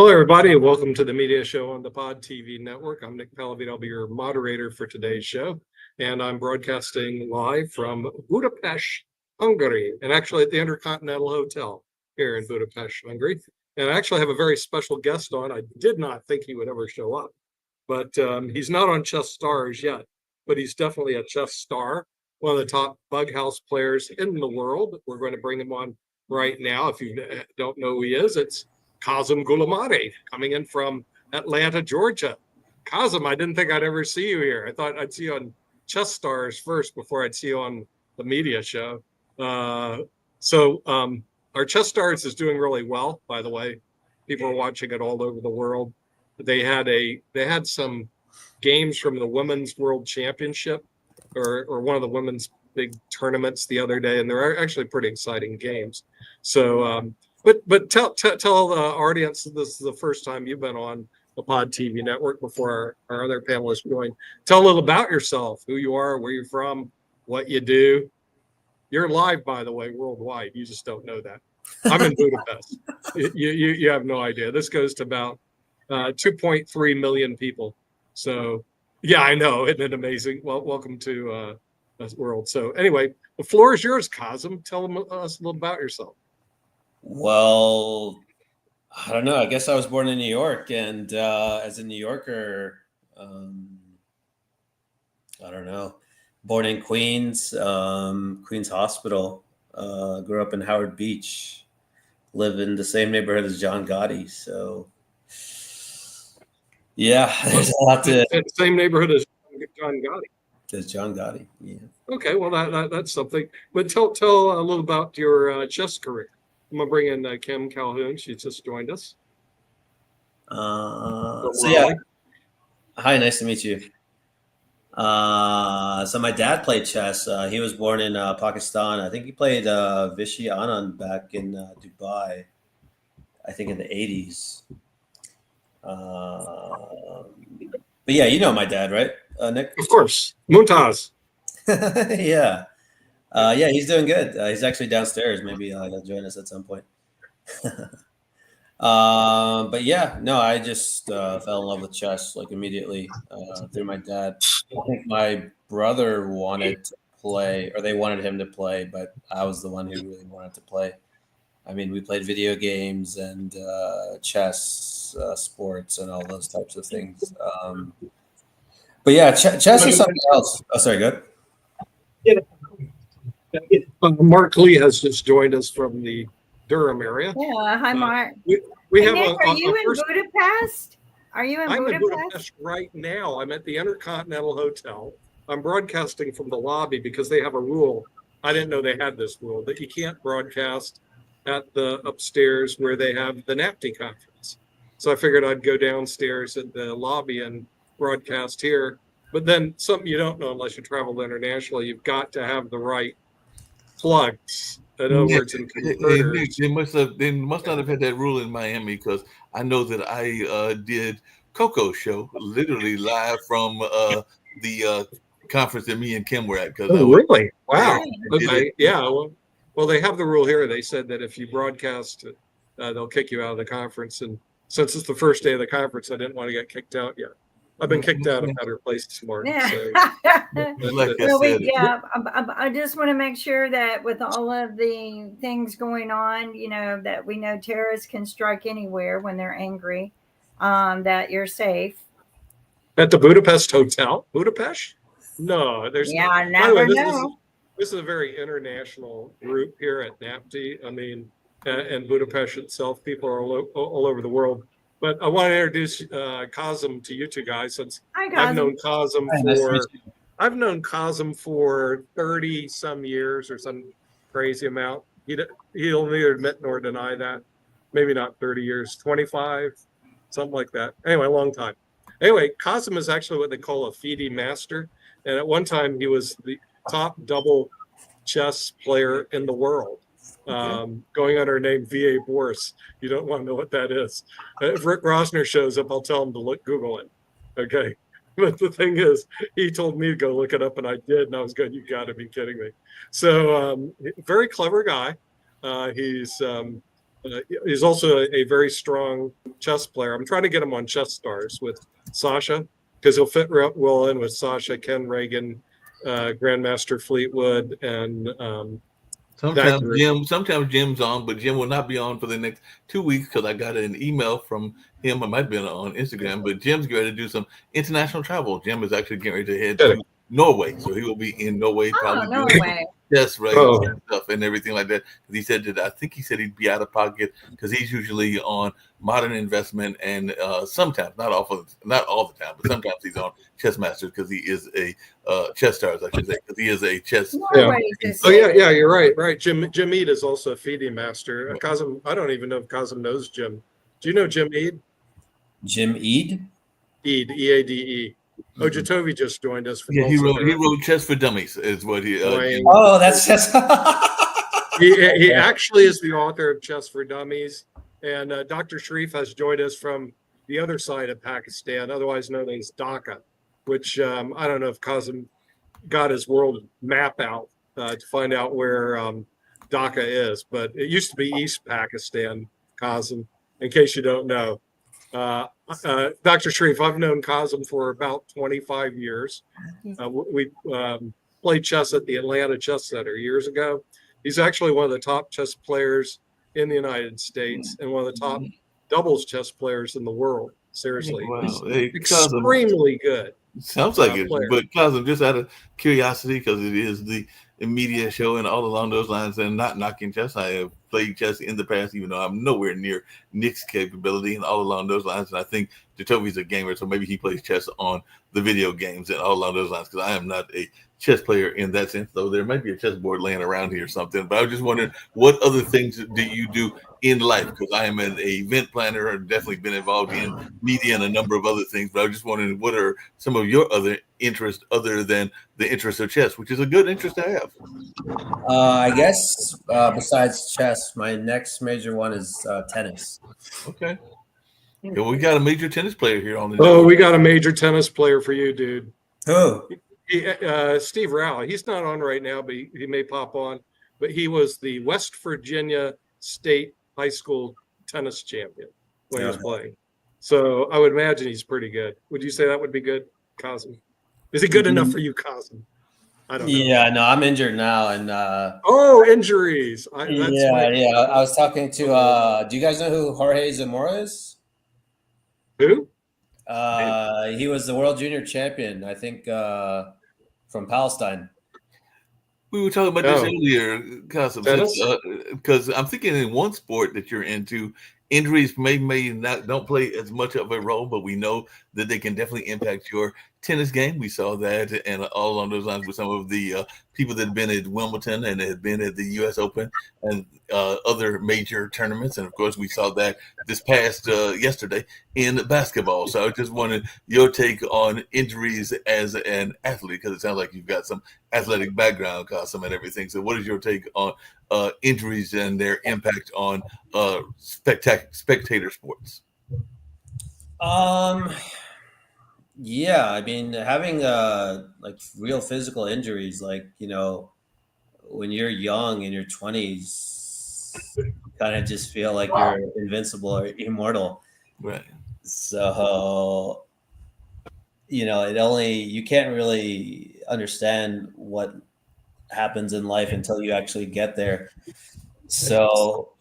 Hello, everybody, and welcome to the media show on the Pod TV network. I'm Nick Palavito. I'll be your moderator for today's show, and I'm broadcasting live from Budapest, Hungary, and actually at the Intercontinental Hotel here in Budapest, Hungary. And I actually have a very special guest on. I did not think he would ever show up, but he's not on Chess Stars yet, but he's definitely a chess star, one of the top bug house players in the world. We're going to bring him on right now. If you don't know who he is, it's Kazım Gulamari coming in from Atlanta, Georgia. Kazım, I didn't think I'd ever see you here. I thought I'd see you on Chess Stars first before I'd see you on the media show. Our Chess Stars is doing really well, by the way. People are watching it all over the world. They had some games from the Women's World Championship or one of the women's big tournaments the other day, and they're actually pretty exciting games. So But tell the audience this is the first time you've been on the Pod TV network before our other panelists join. Tell a little about yourself, who you are, where you're from, what you do. You're live, by the way, worldwide. You just don't know that. I'm in Budapest. You have no idea. This goes to about 2.3 million people. So yeah, I know. Isn't it amazing? Well, welcome to this world. So anyway, the floor is yours, Kazım. Tell us a little about yourself. Well, I don't know. I guess I was born in New York, and as a New Yorker, I don't know. Born in Queens, Queens Hospital. Grew up in Howard Beach. Live in the same neighborhood as John Gotti. So, yeah, there's a lot to. Same neighborhood as John Gotti. As John Gotti, yeah. Okay, well that's something. But tell a little about your chess career. I'm gonna bring in Kim Calhoun. She just joined us. Yeah. Hi, nice to meet you. So my dad played chess. He was born in Pakistan. I think he played Vishy Anand back in Dubai. I think in the 80s. But yeah, you know my dad, right, Nick? Of course, Mumtaz. Yeah. Yeah, he's doing good. He's actually downstairs. Maybe he'll join us at some point. But yeah, no, I just fell in love with chess like immediately through my dad. I think my brother wanted to play, or they wanted him to play, but I was the one who really wanted to play. I mean, we played video games and chess, sports, and all those types of things. But yeah, chess is something else. Oh, sorry, good. Mark Lee has just joined us from the Durham area. Yeah, hi, Mark. We have Nick, are you in Budapest? Are you in Budapest? I'm in Budapest right now. I'm at the Intercontinental Hotel. I'm broadcasting from the lobby because they have a rule. I didn't know they had this rule that you can't broadcast at the upstairs where they have the NAPTI conference. So I figured I'd go downstairs at the lobby and broadcast here. But then something you don't know unless you travel internationally, you've got to have the right plugs. In other words, they must not have had that rule in Miami, because I know that I did Coco's show literally live from the conference that me and Kim were at. Really? Wow. Okay. Yeah. Well, they have the rule here. They said that if you broadcast, they'll kick you out of the conference. And since it's the first day of the conference, I didn't want to get kicked out yet. I've been kicked out of better places more. Yeah. So, I just want to make sure that with all of the things going on, that we know terrorists can strike anywhere when they're angry, that you're safe. At the Budapest Hotel? Budapest? No, there's no. I never know. This is a very international group here at NAPTI. I mean, and Budapest itself, people are all over the world. But I want to introduce Kazım to you two guys, since I've known Kazım for 30 some years or some crazy amount. He'll neither admit nor deny that. Maybe not 30 years, 25, something like that. Anyway, a long time. Anyway, Kazım is actually what they call a FIDE master. And at one time, he was the top double chess player in the world. Going under a name V.A. Boris. You don't want to know what that is. If Rick Rosner shows up, I'll tell him to Google it. Okay. But the thing is, he told me to go look it up, and I did. And I was going, you got to be kidding me. So very clever guy. He's He's also a very strong chess player. I'm trying to get him on Chess Stars with Sasha because he'll fit well in with Sasha, Ken Reagan, Grandmaster Fleetwood, and that group. Sometimes Jim's on, but Jim will not be on for the next 2 weeks because I got an email from him. I might be on Instagram, but Jim's getting ready to do some international travel. Jim is actually getting ready to head to Norway, so he will be in Norway probably Norway. chess race and stuff and everything like that. He said that I think he said he'd be out of pocket because he's usually on Modern Investment and sometimes not all the time, but sometimes he's on Chess Masters because he is a Chess Stars, I should say, because he is a chess. Yeah, you're right. Jim Eade is also a FIDE master. Kazim, I don't even know if Kazim knows Jim. Do you know Jim Eade? Jim Eade? Eade, E-A-D-E. Ojatovi just joined us. Yeah, he wrote Chess for Dummies is what he. That's just. he actually is the author of Chess for Dummies, and Dr. Sharif has joined us from the other side of Pakistan, otherwise known as Dhaka, which I don't know if Kazim got his world map out to find out where Dhaka is, but it used to be East Pakistan, Kazim, in case you don't know. Dr. Sharif, I've known Kazim for about 25 years. We played chess at the Atlanta Chess Center years ago. He's actually one of the top chess players in the United States and one of the top doubles chess players in the world. Seriously, wow. Extremely good. Sounds like it, but Kazim, just out of curiosity, because it is the media show and all along those lines, and not knocking chess. I have played chess in the past, even though I'm nowhere near Nick's capability and all along those lines. And I think Jatovi's a gamer, so maybe he plays chess on the video games and all along those lines, because I am not a chess player in that sense, though there might be a chessboard laying around here or something. But I was just wondering, what other things do you do in life? Because I am an event planner. I've definitely been involved in media and a number of other things. But I was just wondering, what are some of your other interests other than the interest of chess, which is a good interest to have? I guess besides chess, my next major one is tennis. Okay. Yeah, we got a major tennis player here on the show. We got a major tennis player for you, dude. Who? Steve Rao. He's not on right now, but he may pop on. But he was the West Virginia State High School tennis champion when he was playing. So I would imagine he's pretty good. Would you say that would be good, Kazim? Is he good enough for you, Kazim? I don't know. Yeah, no, I'm injured now, and injuries. I was talking to. Do you guys know who Jorge Zamora is? Who? He was the world junior champion, I think, from Palestine. We were talking about this earlier, Kazim, because I'm thinking in one sport that you're into, injuries may not don't play as much of a role, but we know that they can definitely impact your tennis game. We saw that, and all along those lines with some of the people that have been at Wimbledon and have been at the U.S. Open and other major tournaments. And of course, we saw that this past yesterday in basketball. So I just wanted your take on injuries as an athlete, because it sounds like you've got some athletic background, Kazim, and everything. So what is your take on injuries and their impact on spectator sports? Yeah, I mean, having like real physical injuries, like, you know, when you're young in your 20s, you kind of just feel like you're invincible or immortal. Right. So, you know, you can't really understand what happens in life until you actually get there. So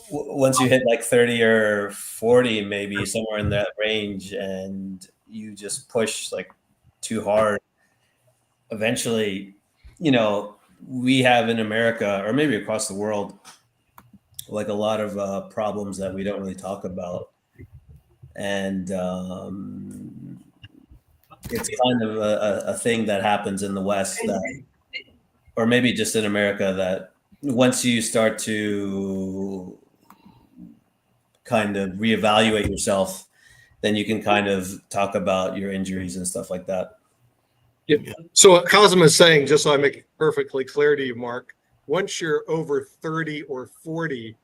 once you hit like 30 or 40, maybe somewhere in that range, and you just push like too hard, eventually, you know, we have in America, or maybe across the world, like a lot of problems that we don't really talk about. And it's kind of a thing that happens in the West, that, or maybe just in America, that once you start to kind of reevaluate yourself, then you can kind of talk about your injuries and stuff like that. Yeah. So what Kazim is saying, just so I make it perfectly clear to you, Mark, once you're over 30 or 40,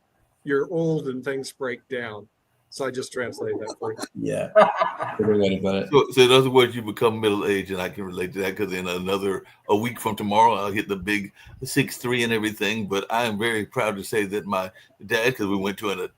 you're old and things break down. So I just translated that for you. Yeah. Good way to put it. So in other words, you become middle aged, and I can relate to that because in a week from tomorrow, I'll hit the big 6'3" and everything. But I am very proud to say that my dad, because we went to an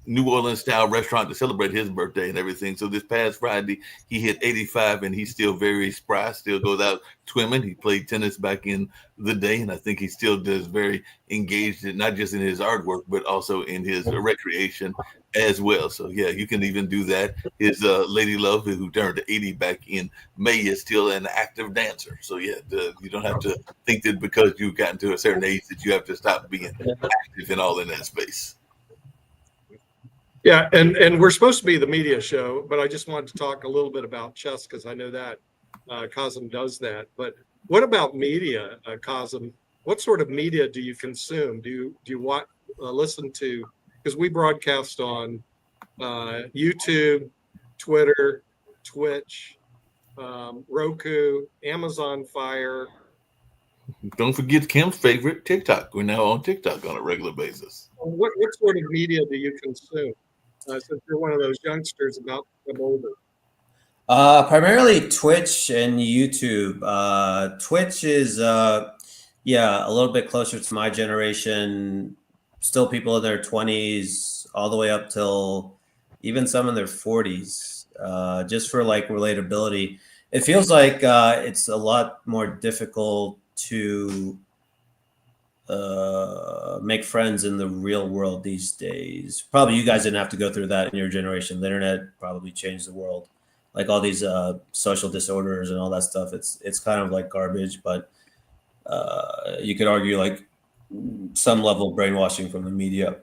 New Orleans style restaurant to celebrate his birthday and everything. So this past Friday, he hit 85 and he's still very spry, still goes out swimming. He played tennis back in the day, and I think he still does very engaged in not just in his artwork, but also in his recreation as well. So yeah, you can even do that. His lady love, who turned 80 back in May, is still an active dancer. So yeah, you don't have to think that because you've gotten to a certain age that you have to stop being active and all in that space. Yeah, and we're supposed to be the media show, but I just wanted to talk a little bit about chess because I know that Cosm does that. But what about media, Cosm? What sort of media do you consume? Do you want listen to? Because we broadcast on YouTube, Twitter, Twitch, Roku, Amazon Fire. Don't forget Kim's favorite, TikTok. We're now on TikTok on a regular basis. What sort of media do you consume? Since you're one of those youngsters about to come older. Primarily Twitch and YouTube. Twitch is, a little bit closer to my generation. Still people in their 20s, all the way up till even some in their 40s, just for like relatability. It feels like it's a lot more difficult to make friends in the real world these days. Probably you guys didn't have to go through that in your generation. The internet probably changed the world. Like all these social disorders and all that stuff. It's kind of like garbage, but you could argue like some level of brainwashing from the media.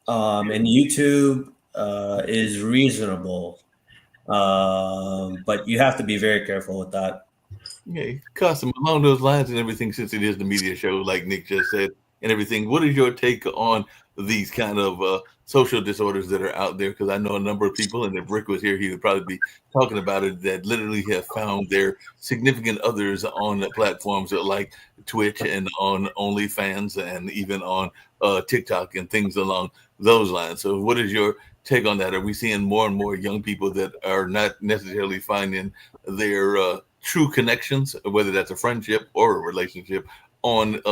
And YouTube is reasonable, but you have to be very careful with that. Yeah, Custom, along those lines and everything, since it is the media show, like Nick just said, and everything, what is your take on these kind of social disorders that are out there? Because I know a number of people, and if Rick was here, he would probably be talking about it, that literally have found their significant others on the platforms like Twitch and on OnlyFans and even on TikTok and things along those lines. So what is your take on that? Are we seeing more and more young people that are not necessarily finding their true connections, whether that's a friendship or a relationship, on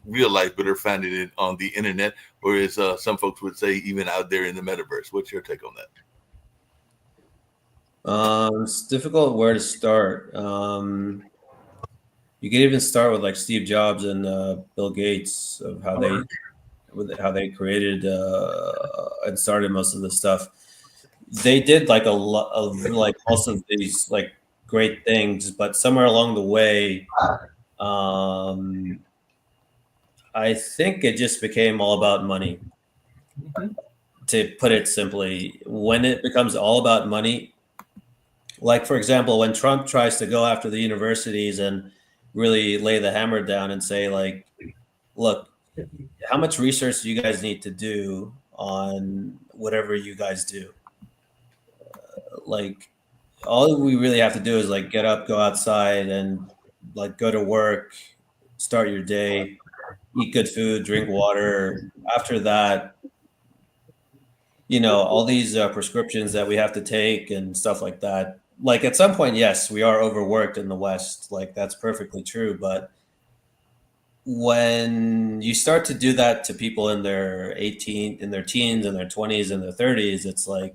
real life, but are finding it on the internet, or as some folks would say, even out there in the metaverse? What's your take on that? It's difficult where to start. You could even start with like Steve Jobs and Bill Gates, of how they created and started most of the stuff. They did like a lot of like most of these like great things, but somewhere along the way, I think it just became all about money. To put it simply, when it becomes all about money, like for example, when Trump tries to go after the universities and really lay the hammer down and say like, look, how much research do you guys need to do on whatever you guys do? Like, all we really have to do is like get up, go outside, and like go to work, start your day, eat good food, drink water. After that, all these prescriptions that we have to take and stuff like that. Like at some point, yes, we are overworked in the West. Like that's perfectly true. But when you start to do that to people in their teens, in their 20s, and their 30s, it's like,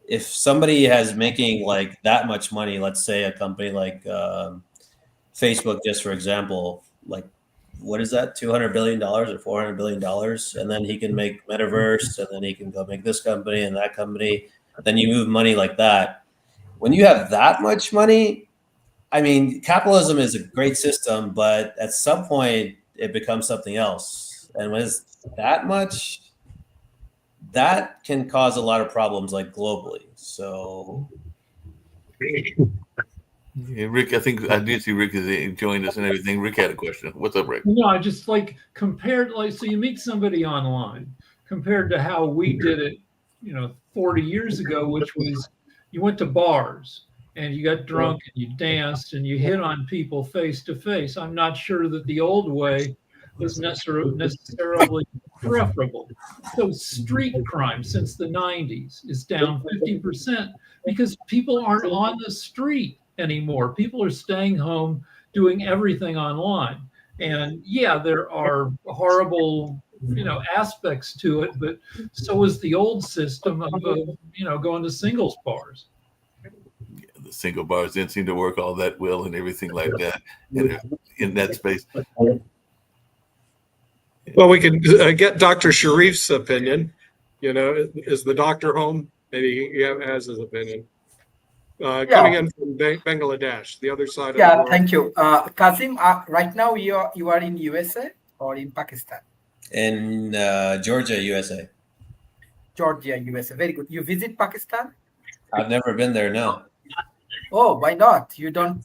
if somebody has making like that much money, let's say a company like Facebook, just for example, like what is that, $200 billion or $400 billion, and then he can make metaverse, and then he can go make this company and that company. Then you move money like that. When you have that much money, I mean, capitalism is a great system, but at some point it becomes something else. And when it's that much, that can cause a lot of problems, like globally. So, Yeah, Rick, I think I did see Rick has joined us and everything. Rick had a question. What's up, Rick? No, I just like compared, like, so you meet somebody online compared to how we did it, 40 years ago, which was you went to bars and you got drunk and you danced and you hit on people face to face. I'm not sure that the old way was necessarily preferable. So street crime since the 90s is down 50% because people aren't on the street anymore. People are staying home doing everything online. And yeah, there are horrible, aspects to it, but so is the old system of going to singles bars. The single bars didn't seem to work all that well and everything like that in that space. Well, we can get Dr. Sharif's opinion. Is the doctor home? Maybe he has his opinion. Coming in from Bangladesh, the other side of the world. Thank you. Kazim, right now you are in USA or in Pakistan? In Georgia, USA. Georgia, USA. Very good. You visit Pakistan? I've never been there, no. Oh, why not? You can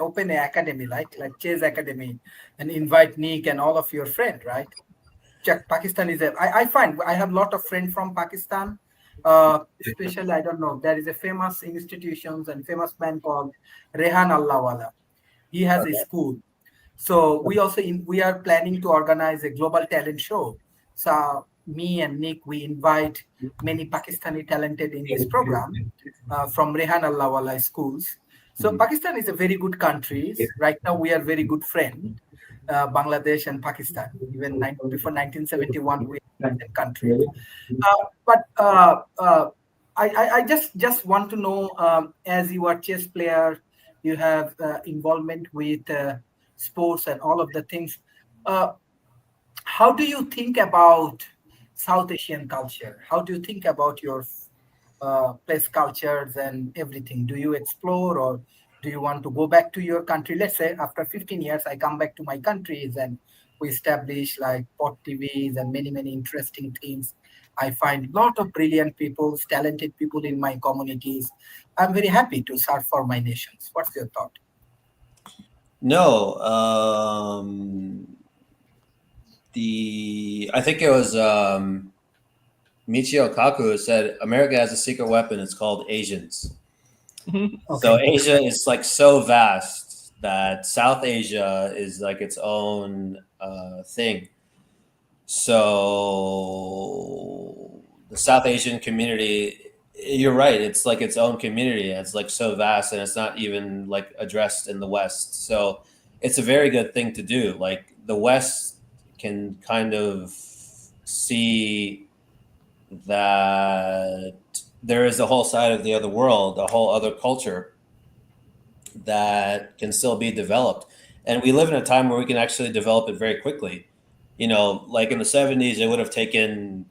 open an academy like Chess Academy and invite Nick and all of your friends, right? Check Pakistan is I find I have a lot of friends from Pakistan. Especially, I don't know, there is a famous institutions and famous man called Rehan Allahwala. He has a school. So we are planning to organize a global talent show. So me and Nick, we invite many Pakistani talented in this program from Rehan Allahwala schools. So Pakistan is a very good country. Right now, we are very good friends, Bangladesh and Pakistan. Even before 1971, we were the country. I just want to know, as you are chess player, you have involvement with sports and all of the things. How do you think about South Asian culture? How do you think about your place cultures and everything? Do you explore or do you want to go back to your country? Let's say after 15 years, I come back to my countries and we establish like pot TVs and many, many interesting things. I find a lot of brilliant people, talented people in my communities. I'm very happy to serve for my nations. What's your thought? No, I think it was Michio Kaku said America has a secret weapon. It's called Asians. Okay. So Asia is like so vast that South Asia is like its own thing. So the South Asian community, you're right. It's like its own community. It's like so vast and it's not even like addressed in the West. So it's a very good thing to do. Like the West can kind of see that there is a whole side of the other world, a whole other culture that can still be developed. And we live in a time where we can actually develop it very quickly. Like in the 70s, it would have taken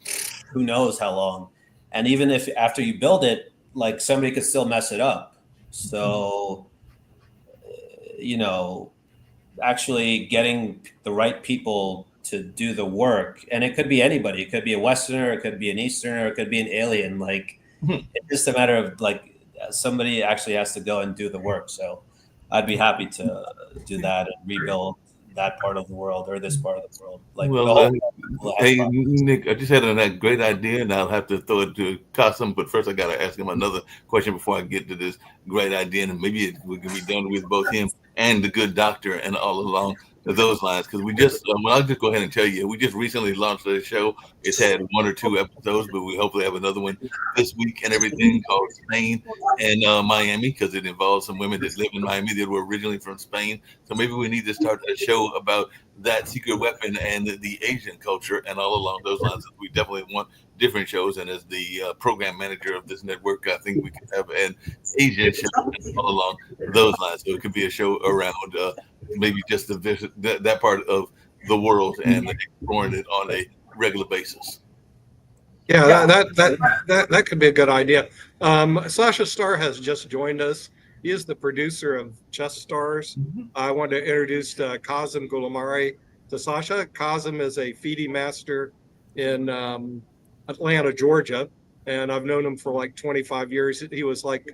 who knows how long. And even if after you build it, like somebody could still mess it up. So, actually getting the right people to do the work, and it could be anybody. It could be a Westerner, it could be an Easterner, it could be an alien. Like it's just a matter of like somebody actually has to go and do the work. So I'd be happy to do that and rebuild that part of the world or this part of the world. Like, hey, Nick, I just had a great idea, and I'll have to throw it to Qasim. But first, I got to ask him another question before I get to this great idea, and maybe we can be done with both him and the good doctor and all along those lines. Because we just, I'll just go ahead and tell you, we just recently launched a show. It's had 1 or 2 episodes, but we hopefully have another one this week and everything, called Spain and Miami, because it involves some women that live in Miami that were originally from Spain. So maybe we need to start a show about that secret weapon and the Asian culture and all along those lines. We definitely want different shows. And as the program manager of this network, I think we could have an Asian show all along those lines. So it could be a show around maybe just that part of the world and exploring it on a regular basis. Yeah, that could be a good idea. Sasha Starr has just joined us. He is the producer of Chess Stars. I want to introduce Kazim Gulamari to Sasha. Kazim is a FIDE master in Atlanta, Georgia, and I've known him for like 25 years. He was like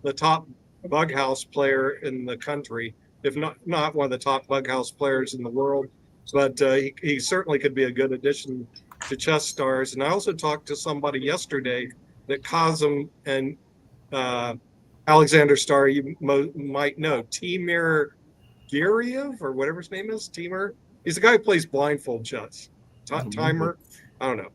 the top bug house player in the country, if not one of the top bug house players in the world. But he certainly could be a good addition to Chess Stars. And I also talked to somebody yesterday that Kazim and Alexander Starr, you might know, Timur Guriev or whatever his name is, Timur. He's the guy who plays blindfold chess. Timer, I don't know.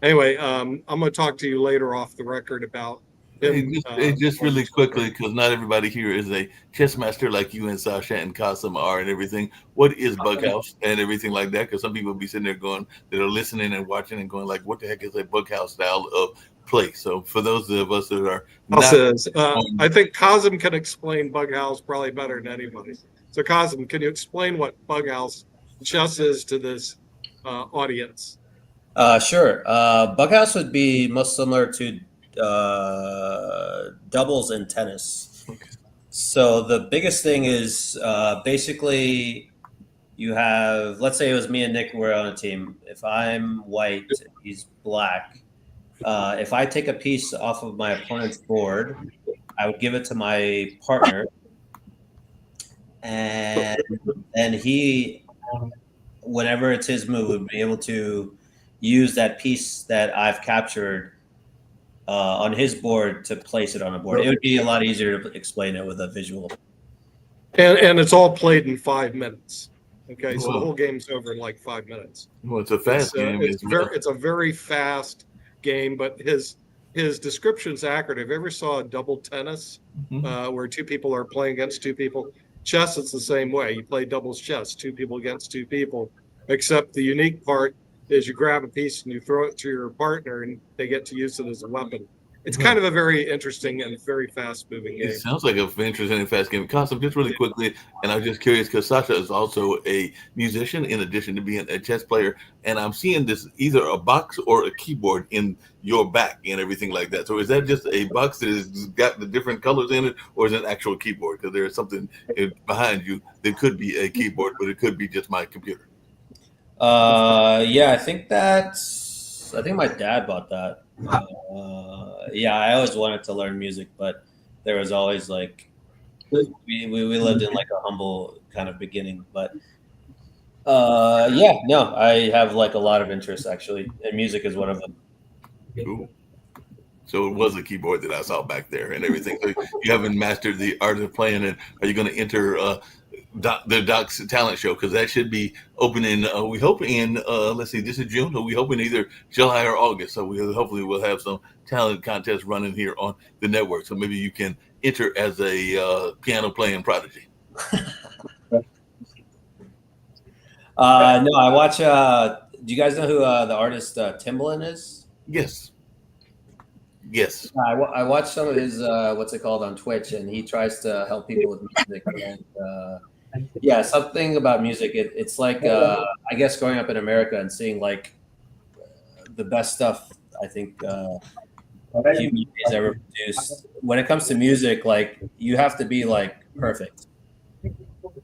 Anyway, I'm going to talk to you later off the record about him. Just really quickly, because not everybody here is a chess master like you and Sasha and Kasim are and everything. What is Bughouse and everything like that? Because some people be sitting there going, that are listening and watching and going like, what the heck is a Bughouse style of play? So for those of us that are not, I think Kasim can explain Bughouse probably better than anybody. So Kasim, can you explain what Bughouse chess is to this audience? Sure. Bughouse would be most similar to doubles in tennis. Okay. So the biggest thing is basically you have, let's say it was me and Nick were on a team. If I'm white, he's black. If I take a piece off of my opponent's board, I would give it to my partner, and he, whenever it's his move, would be able to use that piece that I've captured on his board to place it on a board. It would be a lot easier to explain it with a visual. And it's all played in 5 minutes. Okay, so the whole game's over in like 5 minutes. Well, it's a fast game. It's a very fast game, but his description's accurate. Have you ever saw a double tennis where two people are playing against two people? Chess, it's the same way. You play doubles chess, two people against two people, except the unique part is you grab a piece and you throw it to your partner and they get to use it as a weapon. It's kind of a very interesting and very fast-moving game. It sounds like an interesting and fast game. Kasim, just really quickly, and I'm just curious because Sasha is also a musician in addition to being a chess player, and I'm seeing this either a box or a keyboard in your back and everything like that. So is that just a box that has got the different colors in it, or is it an actual keyboard? Because there's something behind you that could be a keyboard, but it could be just my computer. Yeah, I think my dad bought that. Yeah, I always wanted to learn music, but there was always like we lived in like a humble kind of beginning. But yeah, no, I have like a lot of interest actually, and music is one of them. Cool. So it was a keyboard that I saw back there and everything. So you haven't mastered the art of playing it. Are you going to enter the Doc's talent show? Because that should be opening. We hope in let's see, this is June. So we hope in either July or August. So hopefully we'll have some talent contests running here on the network. So maybe you can enter as a piano playing prodigy. No, I watch. Do you guys know who the artist Timbaland is? Yes. Yes. I watch some of his what's it called on Twitch, and he tries to help people with music. And yeah, something about music. It's like I guess growing up in America and seeing like the best stuff. I think human beings ever produced. When it comes to music, like you have to be like perfect.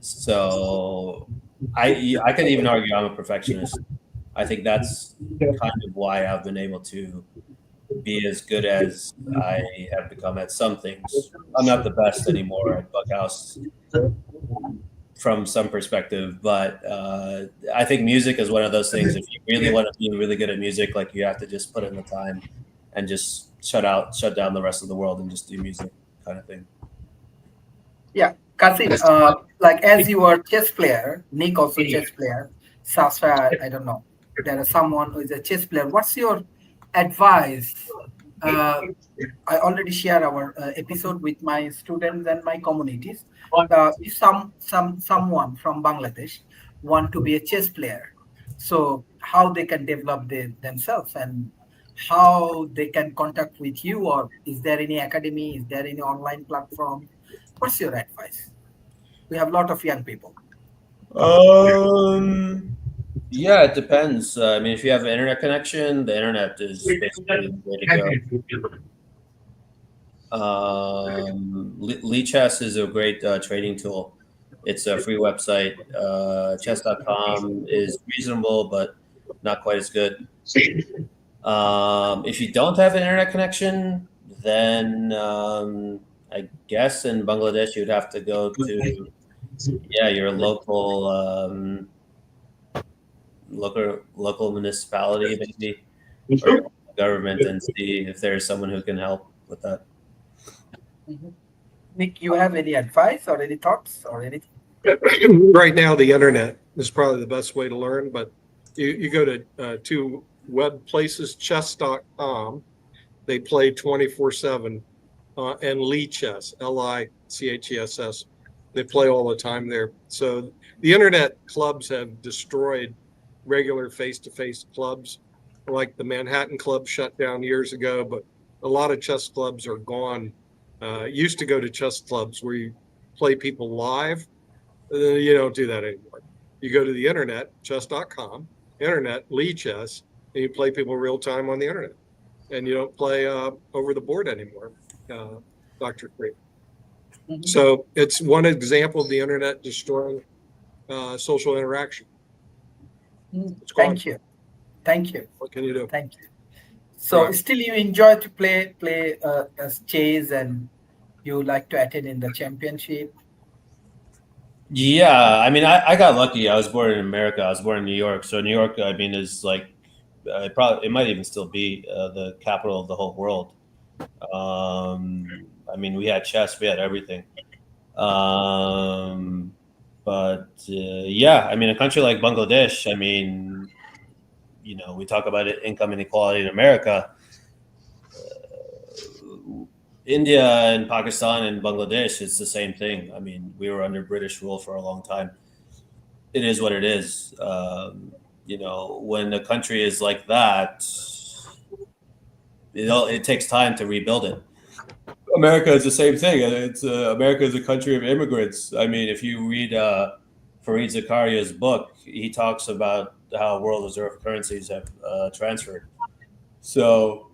So I could even argue I'm a perfectionist. I think that's kind of why I've been able to be as good as I have become at some things. I'm not the best anymore at Bughouse from some perspective, but I think music is one of those things. If you really want to be really good at music, like you have to just put in the time and just shut down the rest of the world and just do music kind of thing. Yeah, Kasim, like as you are chess player, Nick also chess player, Sasha, I don't know. There is someone who is a chess player. What's your advice? I already share our episode with my students and my communities. If someone from Bangladesh want to be a chess player, so how they can develop themselves and how they can contact with you, or is there any academy? Is there any online platform? What's your advice? We have a lot of young people. Yeah, it depends. I mean, if you have an internet connection, the internet is basically the way to go. Chess is a great trading tool. It's a free website. Chess.com is reasonable, but not quite as good. If you don't have an internet connection, then I guess in Bangladesh you'd have to go to your local municipality, maybe, or government, and see if there's someone who can help with that. Nick, you have any advice or any thoughts or anything? Right now, the internet is probably the best way to learn, but you go to two web places, chess.com. They play 24/7, and Lichess, Lichess. They play all the time there. So the internet clubs have destroyed regular face-to-face clubs, like the Manhattan Club shut down years ago, but a lot of chess clubs are gone. Used to go to chess clubs where you play people live. You don't do that anymore. You go to the internet, chess.com, internet, Lichess, and you play people real time on the internet. And you don't play over the board anymore, Dr. Creek. So it's one example of the internet destroying social interaction. It's gone. Thank you. Thank you. What can you do? Thank you. So Right. still you enjoy to play as chess, and you like to attend in the championship. Yeah, I mean, I got lucky. I was born in America. I was born in New York. So New York, I mean, is like it might even still be the capital of the whole world. I mean, we had chess, we had everything. But yeah, I mean, a country like Bangladesh, I mean, you know, we talk about income inequality in America. India and Pakistan and Bangladesh, it's the same thing. I mean, we were under British rule for a long time. It is what it is. You know, when a country is like that, it takes time to rebuild it. America is the same thing. It's America is a country of immigrants. I mean, if you read Fareed Zakaria's book, he talks about how world reserve currencies have transferred. So,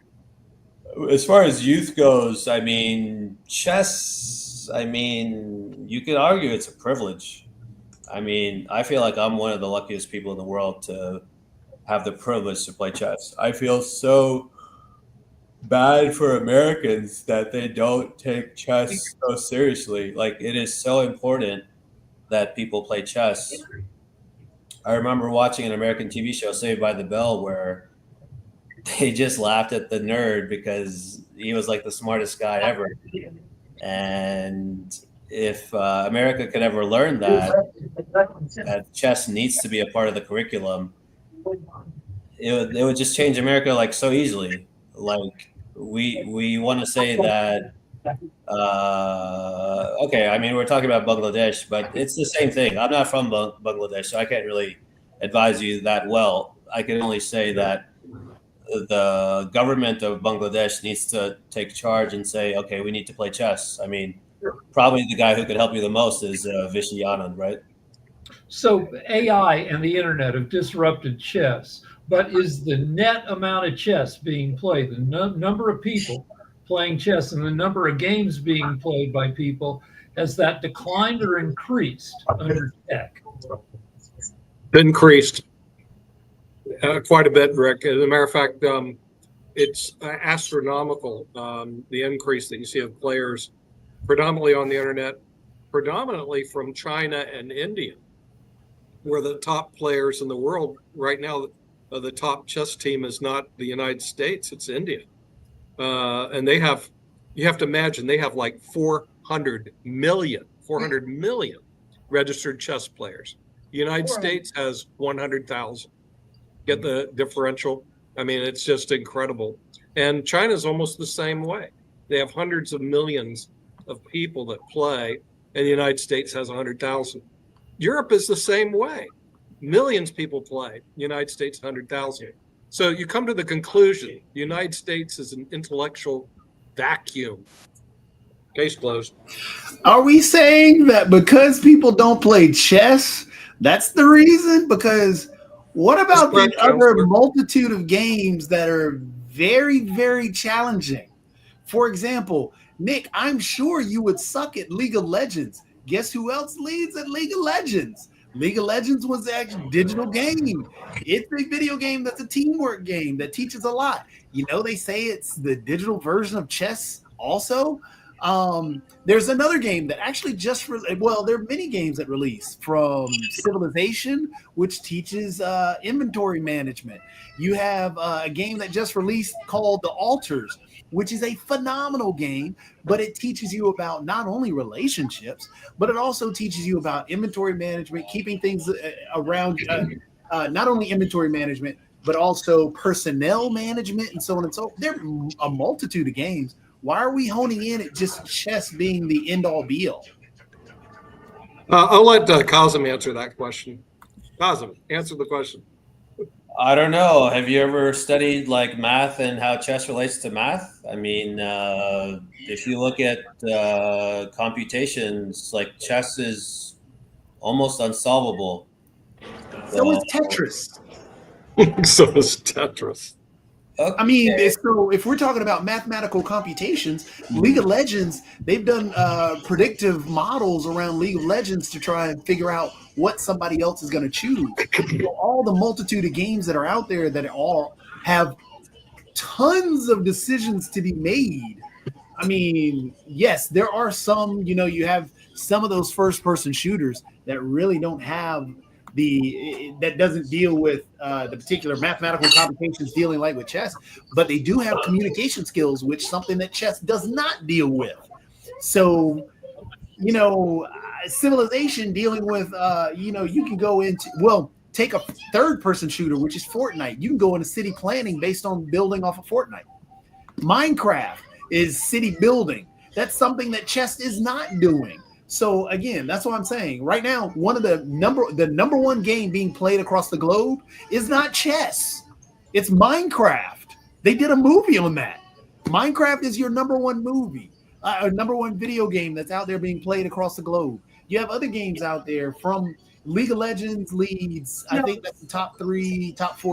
as far as youth goes, I mean, chess, I mean, you could argue it's a privilege. I mean, I feel like I'm one of the luckiest people in the world to have the privilege to play chess. I feel so bad for Americans that they don't take chess so seriously. Like, it is so important that people play chess. I remember watching an American TV show, Saved by the Bell, where they just laughed at the nerd because he was like the smartest guy ever. And if America could ever learn that chess needs to be a part of the curriculum, it would just change America like so easily. Like we want to say that okay, I mean, we're talking about Bangladesh, but it's the same thing. I'm not from Bangladesh, so I can't really advise you that well. I can only say that the government of Bangladesh needs to take charge and say, okay, we need to play chess. I mean, probably the guy who could help you the most is Vishy Anand, right? So AI and the internet have disrupted chess, but is the net amount of chess being played, the number of people playing chess and the number of games being played by people, has that declined or increased under tech? Increased quite a bit, Rick. As a matter of fact, it's astronomical, the increase that you see of players predominantly on the internet, predominantly from China and India, where the top players in the world right now. The top chess team is not the United States, it's India. And you have to imagine, they have like 400 million registered chess players. The United States has 100,000. Get the differential? I mean, it's just incredible. And China's almost the same way. They have hundreds of millions of people that play, and the United States has 100,000. Europe is the same way. Millions of people play. United States, 100,000. So you come to the conclusion, the United States is an intellectual vacuum. Case closed. Are we saying that because people don't play chess, that's the reason? Because what about the other multitude of games that are very, very challenging? For example, Nick, I'm sure you would suck at League of Legends. Guess who else leads at League of Legends? League of Legends was the actual digital game. It's a video game that's a teamwork game that teaches a lot. You know, they say it's the digital version of chess also. There's another game that actually there are many games that release, from Civilization, which teaches inventory management. You have a game that just released called The Altars, which is a phenomenal game, but it teaches you about not only relationships, but it also teaches you about inventory management, keeping things around, not only inventory management, but also personnel management and so on and so forth. There are a multitude of games. Why are we honing in at just chess being the end all be all? I'll let Cosm answer that question. Cosm, answer the question. I don't know. Have you ever studied like math and how chess relates to math? I mean, if you look at computations, like chess is almost unsolvable. So is Tetris. So is Tetris. Okay. I mean, so if we're talking about mathematical computations, League of Legends, they've done predictive models around League of Legends to try and figure out what somebody else is going to choose. So all the multitude of games that are out there that all have tons of decisions to be made. I mean, yes, there are some, you have some of those first-person shooters that really don't have that doesn't deal with the particular mathematical computations dealing like with chess, but they do have communication skills, which something that chess does not deal with. So, Civilization dealing with, you can go into, take a third-person shooter, which is Fortnite. You can go into city planning based on building off of Fortnite. Minecraft is city building. That's something that chess is not doing. So again, that's what I'm saying. Right now, one of the number one game being played across the globe is not chess. It's Minecraft. They did a movie on that. Minecraft is your number one movie, number one video game that's out there being played across the globe. You have other games out there from League of Legends leads. I think that's the top 4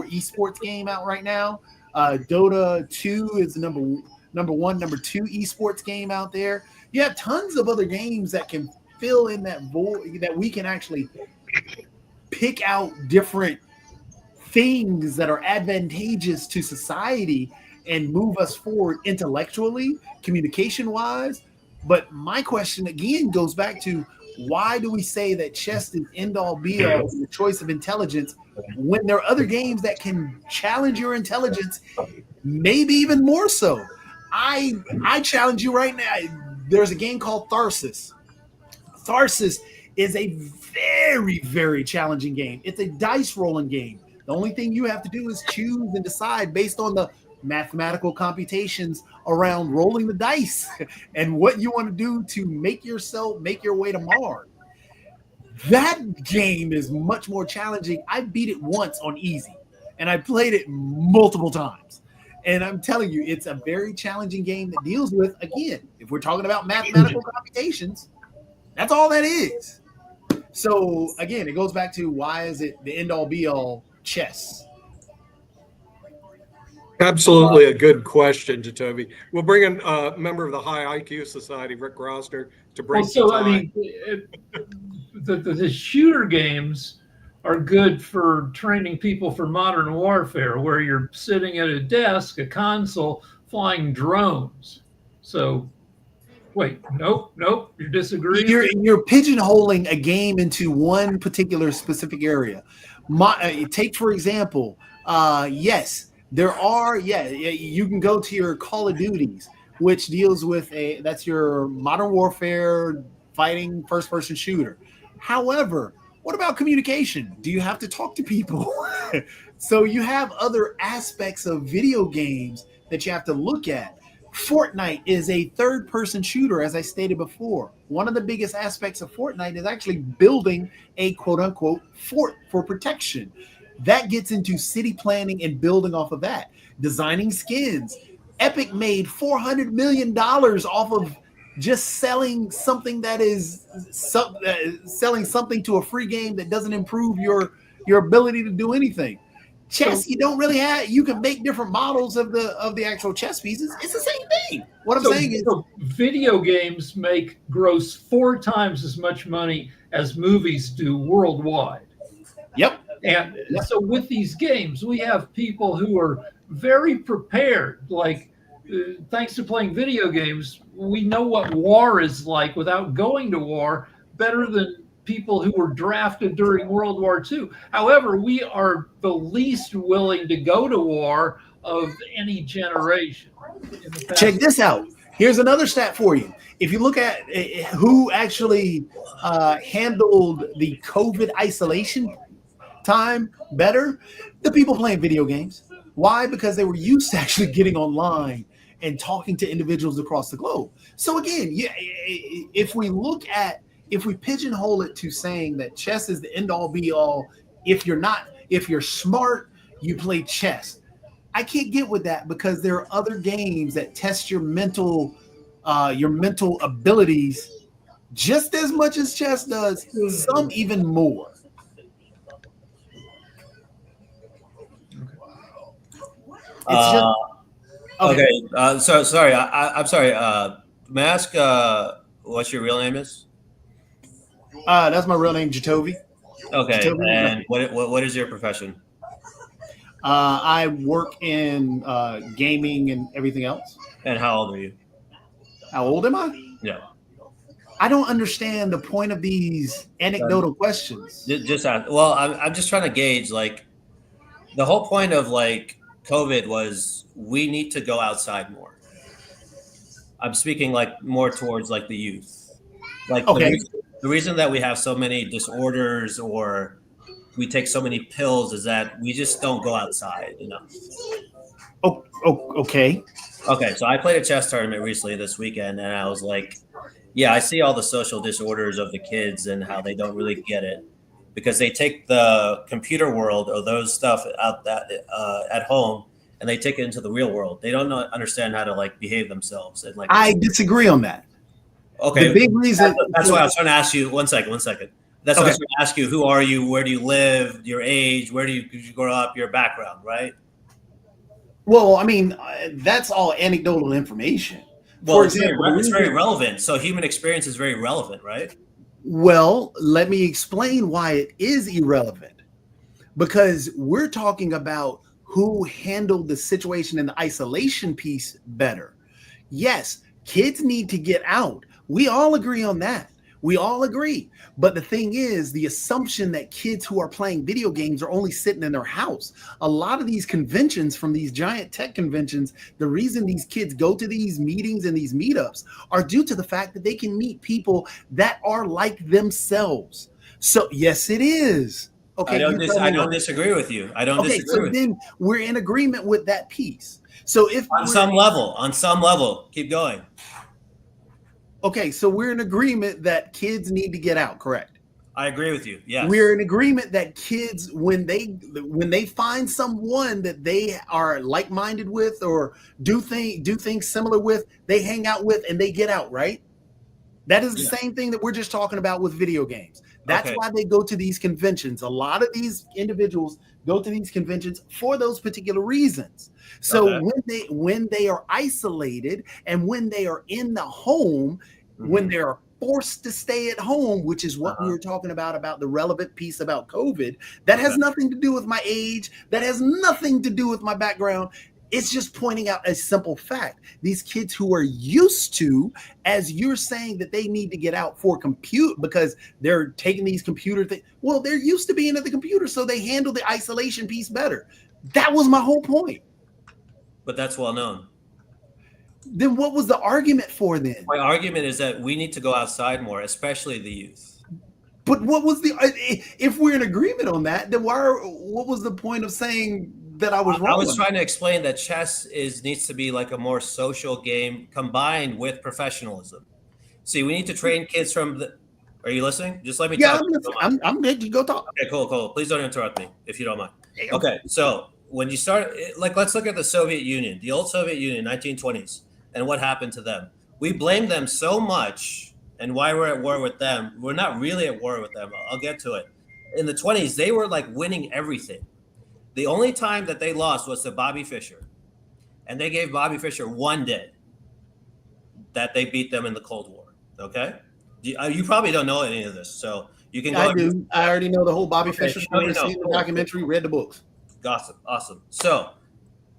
esports game out right now. Dota 2 is the number 1, number 2 esports game out there. You have tons of other games that can fill in that void, that we can actually pick out different things that are advantageous to society and move us forward intellectually, communication-wise. But my question again goes back to, why do we say that chess is end-all be-all in the choice of intelligence when there are other games that can challenge your intelligence, maybe even more so? I challenge you right now. There's a game called Tharsis. Tharsis is a very, very challenging game. It's a dice rolling game. The only thing you have to do is choose and decide based on the mathematical computations around rolling the dice and what you want to do to make your way to Mars. That game is much more challenging. I beat it once on easy, and I played it multiple times. And I'm telling you, it's a very challenging game that deals with, again, if we're talking about mathematical computations, that's all that is. So again, it goes back to, why is it the end all be all chess? Absolutely a good question, Jacoby. We'll bring in a member of the High IQ Society, Rick Rosner, to break the tie. I mean, the shooter games are good for training people for modern warfare, where you're sitting at a desk, a console, flying drones. So, wait, nope, you're disagreeing? You're pigeonholing a game into one particular specific area. Take, for example, yes, there are, you can go to your Call of Duties, which deals with that's your modern warfare fighting first-person shooter. However, what about communication? Do you have to talk to people? So you have other aspects of video games that you have to look at. Fortnite is a third-person shooter, as I stated before. One of the biggest aspects of Fortnite is actually building a quote-unquote fort for protection. That gets into city planning and building off of that. Designing skins. Epic made $400 million off of just selling something that is selling something to a free game that doesn't improve your ability to do anything. Chess, you don't really have. You can make different models of the actual chess pieces. It's the same thing. What I'm saying is, video games gross 4 times as much money as movies do worldwide. Yep. And so with these games, we have people who are very prepared. Like, thanks to playing video games, we know what war is like without going to war better than people who were drafted during World War II. However, we are the least willing to go to war of any generation. In the past. Check this out. Here's another stat for you. If you look at who actually handled the COVID isolation time better, the people playing video games. Why? Because they were used to actually getting online and talking to individuals across the globe. So again, yeah, if we pigeonhole it to saying that chess is the end all be all, if you're smart, you play chess. I can't get with that because there are other games that test your mental abilities just as much as chess does, some even more. It's just okay. So sorry. I'm sorry. May I ask what your real name is? That's my real name, Jatovi. Okay. Jatovi. And what is your profession? I work in gaming and everything else. And how old are you? How old am I? Yeah. I don't understand the point of these anecdotal questions. Just ask. Well, I'm just trying to gauge, like, the whole point of like COVID was we need to go outside more. I'm speaking like more towards like the youth. Like Okay. the reason that we have so many disorders or we take so many pills is that we just don't go outside enough. Okay. Okay, so I played a chess tournament recently this weekend, and I was like, yeah, I see all the social disorders of the kids and how they don't really get it because they take the computer world or those stuff out that at home and they take it into the real world. They don't understand how to like behave themselves. And like, I disagree on that. okay, the big reason that's why I was trying to ask you. One second. That's why I was trying to ask you: who are you? Where do you live? Your age? Where do you grow up? Your background, right? Well, I mean, that's all anecdotal information. Well, For it's very relevant. So human experience is very relevant, right? Well, let me explain why it is irrelevant. Because we're talking about who handled the situation in the isolation piece better. Yes, kids need to get out. We all agree on that. We all agree. But the thing is, the assumption that kids who are playing video games are only sitting in their house. A lot of these conventions from these giant tech conventions, the reason these kids go to these meetings and these meetups are due to the fact that they can meet people that are like themselves. So yes, it is. Okay, I don't disagree with you. I don't disagree with you. Then we're in agreement with that piece. So if on some level, keep going. Okay, so we're in agreement that kids need to get out, correct? I agree with you. Yes. We're in agreement that kids, when they find someone that they are like-minded with or do things similar with, they hang out with and they get out, right? That is the same thing that we're just talking about with video games. That's why they go to these conventions. A lot of these individuals go to these conventions for those particular reasons. So when they are isolated and when they are in the home, when they're forced to stay at home, which is what we were talking about the relevant piece about COVID, that has nothing to do with my age. That has nothing to do with my background. It's just pointing out a simple fact. These kids who are used to, as you're saying, that they need to get out for compute because they're taking these computer things. Well, they're used to being at the computer, so they handle the isolation piece better. That was my whole point. But that's well known. Then what was the argument for then? My argument is that we need to go outside more, especially the youth. But what was if we're in agreement on that, then what was the point of saying that I was wrong? I was trying to explain that chess needs to be like a more social game combined with professionalism. See, we need to train kids from the. Are you listening? Just let me talk. I'm ready to go talk. Okay, cool. Please don't interrupt me if you don't mind. Okay, so when you start, like, let's look at the Soviet Union, the old Soviet Union, 1920s, and what happened to them. We blame them so much, and why we're at war with them. We're not really at war with them. I'll get to it. In the 20s, they were like winning everything. The only time that they lost was to Bobby Fischer. And they gave Bobby Fischer one day that they beat them in the Cold War. Okay? You probably don't know any of this. So you can go. I do. I already know the whole Bobby Fischer story. Seen the documentary, read the books. Awesome. So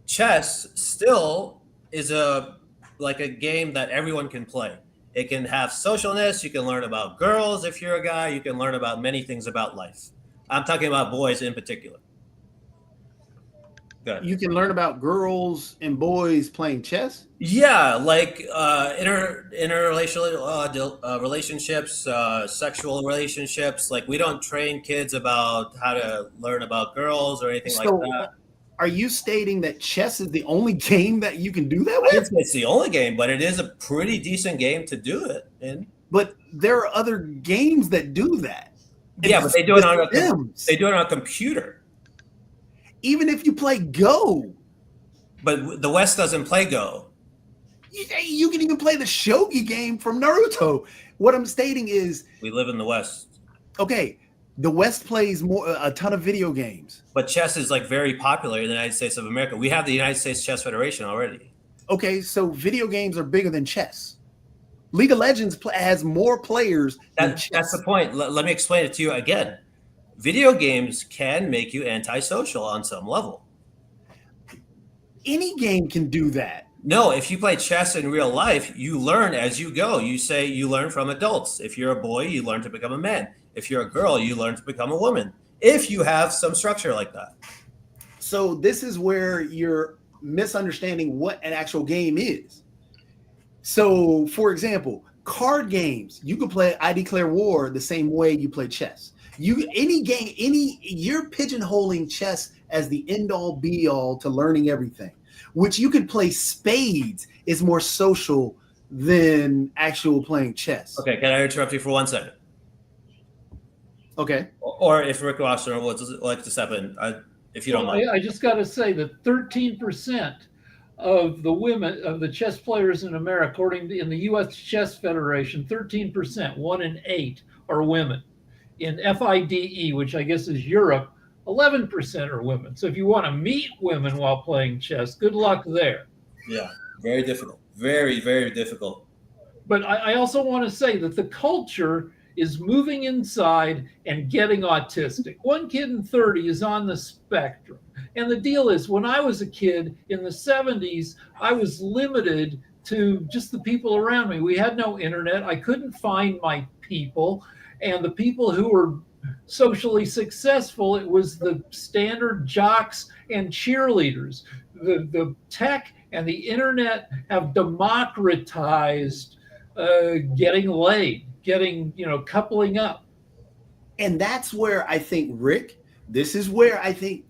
chess still is a game that everyone can play. It can have socialness. You can learn about girls if you're a guy. You can learn about many things about life. I'm talking about boys in particular. Good. You can learn about girls and boys playing chess. Yeah, like interrelational relationships, sexual relationships. Like we don't train kids about how to learn about girls or anything like So, that. are you stating that chess is the only game that you can do that I didn't with? say it's the only game, but it is a pretty decent game to do it in. But there are other games that do that. Yeah, but they do it on a Sims. they do it on a computer. Even if you play Go, But the West doesn't play Go. you can even play the shogi game from Naruto. What I'm stating is, We live in the West. okay, the West plays a ton of video games. But chess is like very popular in the United States of America. We have the United States Chess Federation already. Okay, so video games are bigger than chess. League of Legends has more players than chess. That's the point. Let me explain it to you again. Video games can make you antisocial on some level. Any game can do that. No, if you play chess in real life, you learn as you go. You learn from adults. If you're a boy, you learn to become a man. If you're a girl, you learn to become a woman. If you have some structure like that. So this is where you're misunderstanding what an actual game is. So, for example, card games, you can play I Declare War the same way you play chess. You're pigeonholing chess as the end all be all to learning everything, which you could play spades is more social than actual playing chess. Okay, can I interrupt you for 1 second? Okay. Or if Rick Wasser would like to step in, if you don't mind. I just got to say that 13% of the women of the chess players in America, according to in the U.S. Chess Federation, 13%, 1 in 8 are women. In FIDE, which I guess is Europe, 11% are women. So if you want to meet women while playing chess, good luck there. Yeah, very difficult. Very, very difficult. But I also want to say that the culture is moving inside and getting autistic. 1 kid in 30 is on the spectrum. And the deal is, when I was a kid in the 70s, I was limited to just the people around me. We had no internet. I couldn't find my people. And the people who were socially successful, it was the standard jocks and cheerleaders. The tech and the internet have democratized getting laid, coupling up. And that's where I think, Rick, this is where I think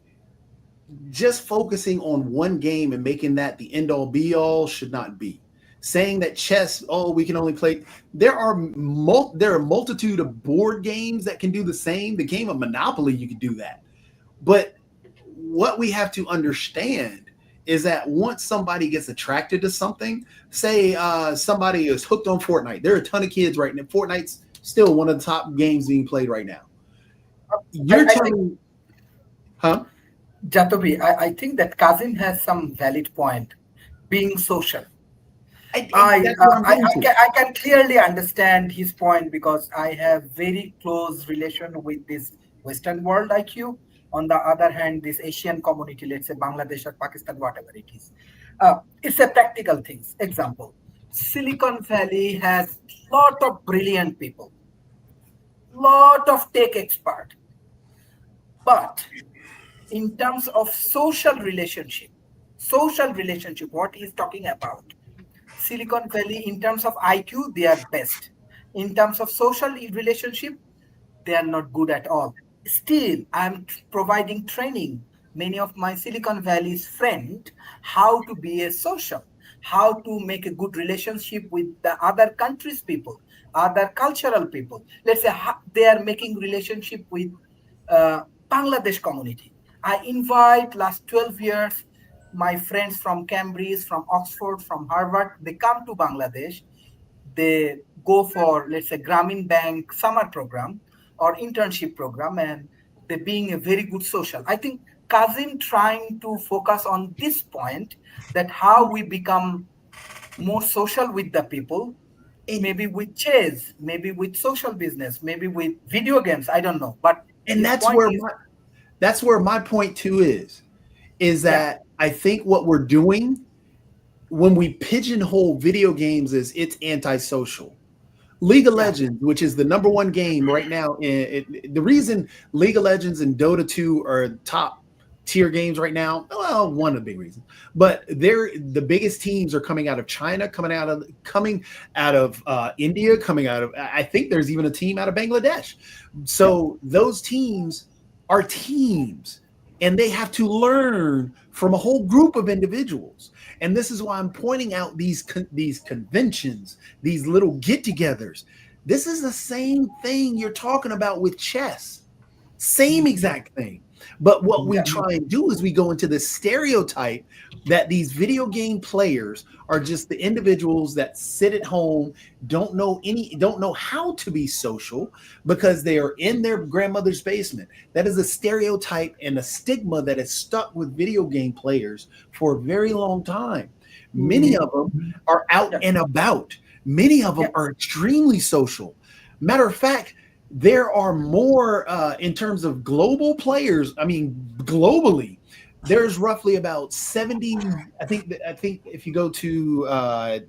just focusing on one game and making that the end all be all should not be. Saying that chess, we can only play. There are a multitude of board games that can do the same. The game of Monopoly, you can do that. But what we have to understand is that once somebody gets attracted to something, say somebody is hooked on Fortnite. There are a ton of kids right now. Fortnite's still one of the top games being played right now. You're telling, huh? Jatobi, I think that Kazim has some valid point. Being social. I can clearly understand his point because I have very close relation with this Western world like you. On the other hand, this Asian community, let's say Bangladesh or Pakistan, whatever it is. It's a practical thing. Example, Silicon Valley has lot of brilliant people, lot of tech expert. But in terms of social relationship, what he's talking about, Silicon Valley, in terms of IQ, they are best. In terms of social relationship, they are not good at all. Still, I'm providing training many of my Silicon Valley's friends how to be a social, how to make a good relationship with the other countries' people, other cultural people. Let's say they are making relationship with Bangladesh community. I invite last 12 years my friends from Cambridge, from Oxford, from Harvard, they come to Bangladesh. They go for, let's say, Grameen Bank summer program or internship program, and they being a very good social. I think Kazim trying to focus on this point, that how we become more social with the people, maybe with chess, maybe with social business, maybe with video games, I don't know. But and that's where my point too is that I think what we're doing when we pigeonhole video games is it's antisocial. League of Legends, which is the #1 game right now, the reason League of Legends and Dota 2 are top tier games right now. Well, one of the big reasons, but the biggest teams are coming out of China, coming out of India, coming out of, I think there's even a team out of Bangladesh. So those teams are teams, and they have to learn from a whole group of individuals. And this is why I'm pointing out these conventions, these little get-togethers. This is the same thing you're talking about with chess. Same exact thing. But what we try and do is we go into the stereotype that these video game players are just the individuals that sit at home, don't know how to be social because they are in their grandmother's basement. That is a stereotype and a stigma that is stuck with video game players for a very long time. Many of them are out and about. Many of them are extremely social. Matter of fact, there are more in terms of global players. I mean, globally, there's roughly about 70. I think if you go to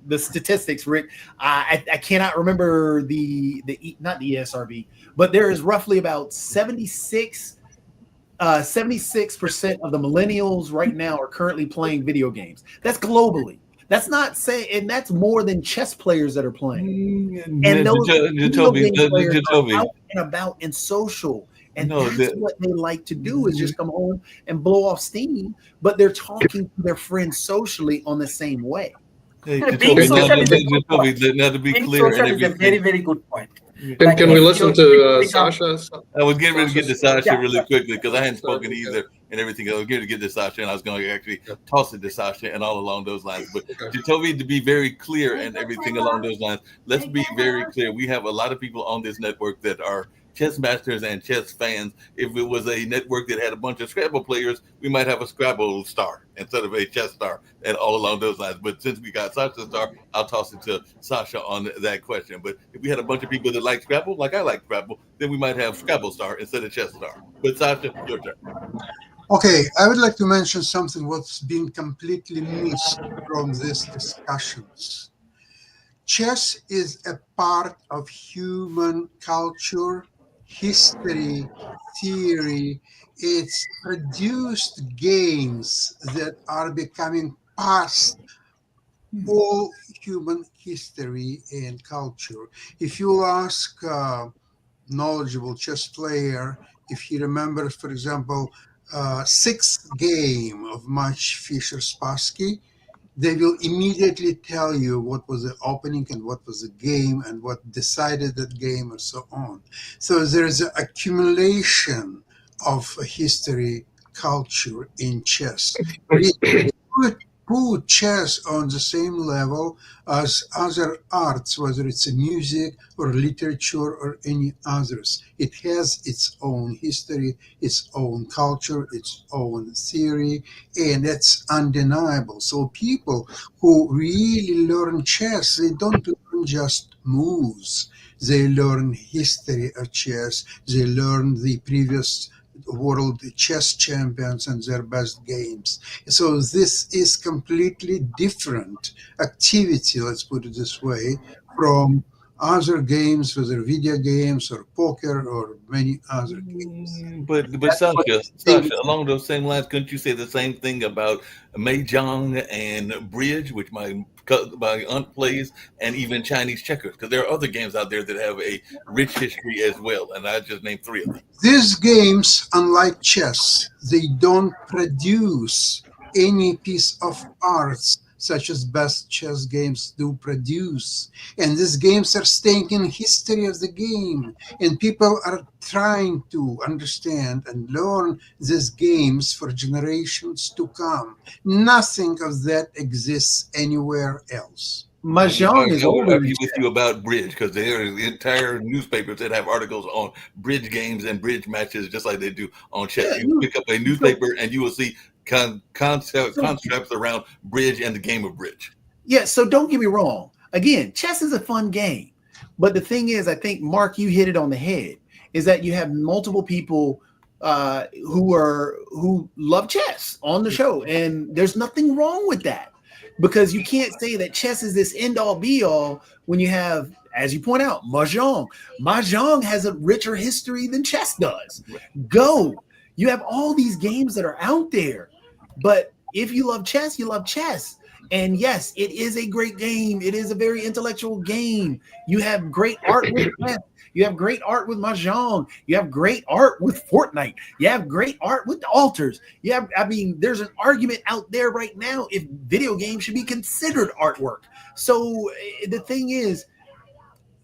the statistics, Rick, I cannot remember the not the ESRB, but there is roughly about 76% of the millennials right now are currently playing video games. That's globally. That's not saying, and that's more than chess players that are playing. And those video game players are out and about and social. And that's what they like to do is just come home and blow off steam. But they're talking to their friends socially on the same way. Being social is a good point. Being social is a very, very good point. Can we listen to Sasha? I was getting ready to get to Sasha really quickly because I hadn't spoken either and everything. I was getting to get to Sasha, and I was going to actually toss it to Sasha and all along those lines. But to Toby, to be very clear and everything along those lines, let's be very clear. We have a lot of people on this network that are chess masters and chess fans. If it was a network that had a bunch of Scrabble players, we might have a Scrabble star instead of a chess star, and all along those lines. But since we got Sasha star, I'll toss it to Sasha on that question. But if we had a bunch of people that like Scrabble, like I like Scrabble, then we might have Scrabble star instead of chess star. But Sasha, your turn. Okay, I would like to mention something what's been completely missed from these discussions. Chess is a part of human culture, history, theory. It's produced games that are becoming past all human history and culture. If you ask a knowledgeable chess player, if he remembers, for example, sixth game of Match Fischer-Spassky, they will immediately tell you what was the opening and what was the game and what decided that game and so on. So there is an accumulation of history, culture in chess. Put chess on the same level as other arts, whether it's music or literature or any others. It has its own history, its own culture, its own theory, and that's undeniable. So people who really learn chess, they don't learn just moves. They learn history of chess. They learn the previous world chess champions and their best games. So this is completely different activity, let's put it this way, from other games, whether video games or poker or many other games. But Sasha, along those same lines, couldn't you say the same thing about Mahjong and bridge, which my aunt plays, and even Chinese checkers? Because there are other games out there that have a rich history as well, and I just named three of them. These games, unlike chess, they don't produce any piece of arts such as best chess games do produce. And these games are staying in history of the game. And people are trying to understand and learn these games for generations to come. Nothing of that exists anywhere else. Mahjong is older. I'll argue with you about bridge because there are entire newspapers that have articles on bridge games and bridge matches, just like they do on chess. You pick up a newspaper and you will see concepts around bridge and the game of bridge. Yeah, so don't get me wrong. Again, chess is a fun game. But the thing is, I think, Mark, you hit it on the head, is that you have multiple people who love chess on the show. And there's nothing wrong with that. Because you can't say that chess is this end-all be-all when you have, as you point out, Mahjong. Mahjong has a richer history than chess does. Go. You have all these games that are out there, but if you love chess, you love chess. And yes, it is a great game. It is a very intellectual game. You have great art with chess. You have great art with Mahjong. You have great art with Fortnite. You have great art with the altars. There's an argument out there right now if video games should be considered artwork. So the thing is,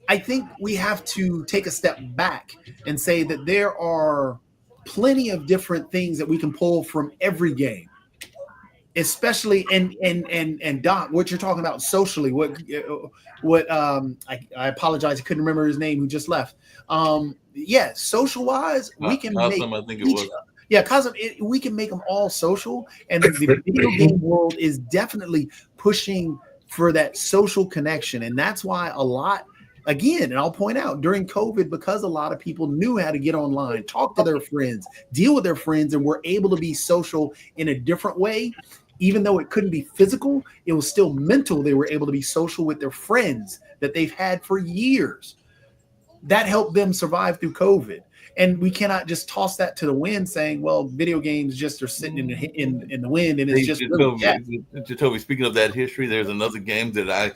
I think we have to take a step back and say that there are plenty of different things that we can pull from every game. Especially and Doc, what you're talking about socially, I apologize, I couldn't remember his name who just left. Social wise, we can make I think it was. Cosm, we can make them all social, and the video game world is definitely pushing for that social connection, and that's why a lot. Again, and I'll point out during COVID, because a lot of people knew how to get online, talk to their friends, deal with their friends, and were able to be social in a different way. Even though it couldn't be physical, it was still mental. They were able to be social with their friends that they've had for years. That helped them survive through COVID. And we cannot just toss that to the wind saying, well, video games just are sitting in the wind and it's just Toby, speaking of that history, there's another game that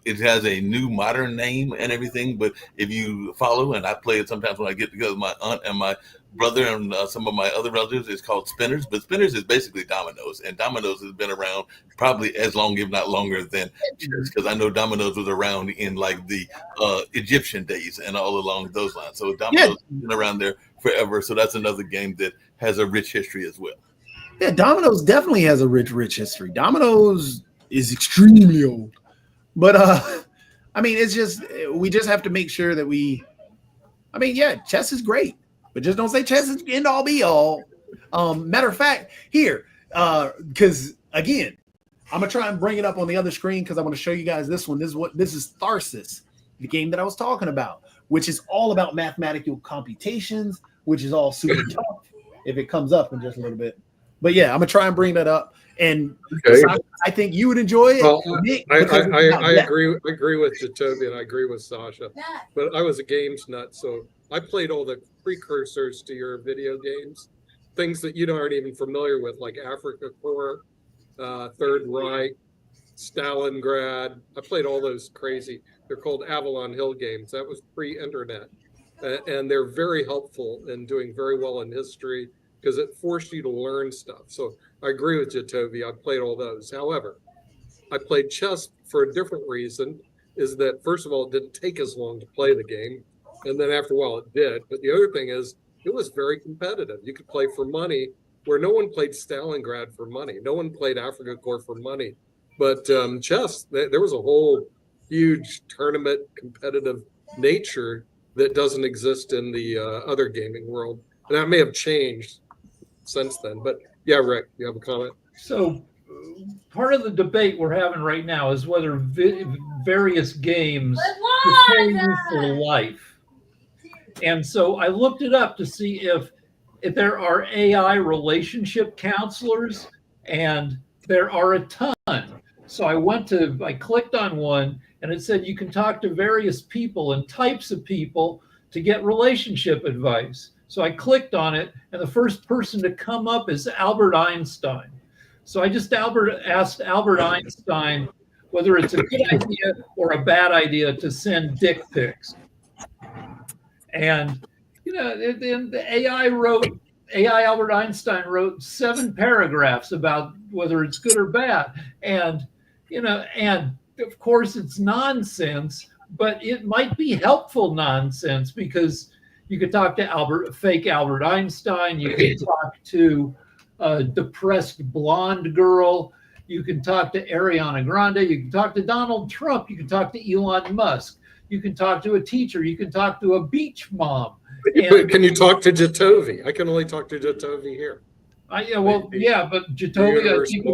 it has a new modern name and everything, but if you follow, and I play it sometimes when I get together with my aunt and my brother and some of my other relatives, it's called Spinners, but Spinners is basically dominoes, and dominoes has been around probably as long, if not longer, than chess, because I know dominoes was around in like the Egyptian days and all along those lines. So dominoes has been around there forever. So that's another game that has a rich history as well. Yeah, dominoes definitely has a rich history. Dominoes is extremely old, but it's just, we just have to make sure that chess is great. But just don't say chess is end all be all. Matter of fact, here, because again, I'm gonna try and bring it up on the other screen because I want to show you guys this one. This is Tharsis, the game that I was talking about, which is all about mathematical computations, which is all super tough. If it comes up in just a little bit, but yeah, I'm gonna try and bring that up. And I think you would enjoy it. Well, Nick, I agree with Jacoby, and I agree with Sasha. But I was a games nut, so I played all the precursors to your video games, things that you aren't even familiar with, like Africa Corps, Third Reich, Stalingrad. I played all those crazy. They're called Avalon Hill games. That was pre-internet, and they're very helpful in doing very well in history because it forced you to learn stuff. So I agree with you, Toby. I played all those. However, I played chess for a different reason, is that, first of all, it didn't take as long to play the game. And then after a while it did. But the other thing is, it was very competitive. You could play for money, where no one played Stalingrad for money. No one played Africa Corps for money. But chess, there was a whole huge tournament competitive nature that doesn't exist in the other gaming world. And that may have changed since then. But yeah, Rick, you have a comment? So part of the debate we're having right now is whether various games prepare you for life. And so I looked it up to see if there are AI relationship counselors, and there are a ton. So I clicked on one, and it said you can talk to various people and types of people to get relationship advice. So I clicked on it, and the first person to come up is Albert Einstein. So I just asked Albert Einstein whether it's a good idea or a bad idea to send dick pics. And, the AI Albert Einstein wrote 7 paragraphs about whether it's good or bad. And, and of course it's nonsense, but it might be helpful nonsense, because you could talk to fake Albert Einstein. You can talk to a depressed blonde girl. You can talk to Ariana Grande. You can talk to Donald Trump. You can talk to Elon Musk. You can talk to a teacher. You can talk to a beach mom. But can you talk to Jacoby? I can only talk to Jacoby here. But Jacoby, I think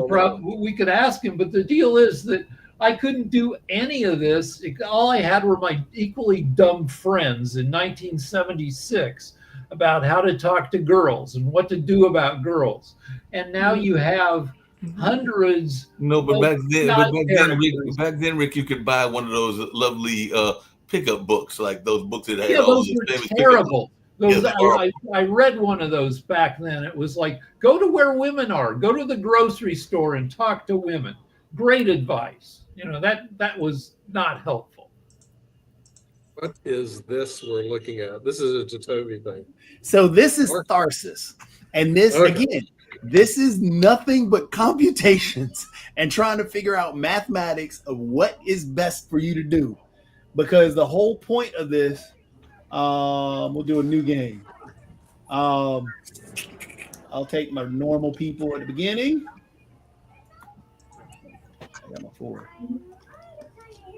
we could ask him. But the deal is that I couldn't do any of this. All I had were my equally dumb friends in 1976 about how to talk to girls and what to do about girls. And now you have hundreds. No, but back then, Rick, you could buy one of those lovely pickup books, like those books that had all those were terrible. Those Yeah, they are. I read one of those back then. It was like, go to where women are, go to the grocery store and talk to women. Great advice. You know, that was not helpful. What is this we're looking at? This is a Jacoby thing. So this is Tharsis. And this, Okay. again, this is nothing but computations and trying to figure out mathematics of what is best for you to do. Because the whole point of this, we'll do a new game. I'll take my normal people at the beginning. I got my 4.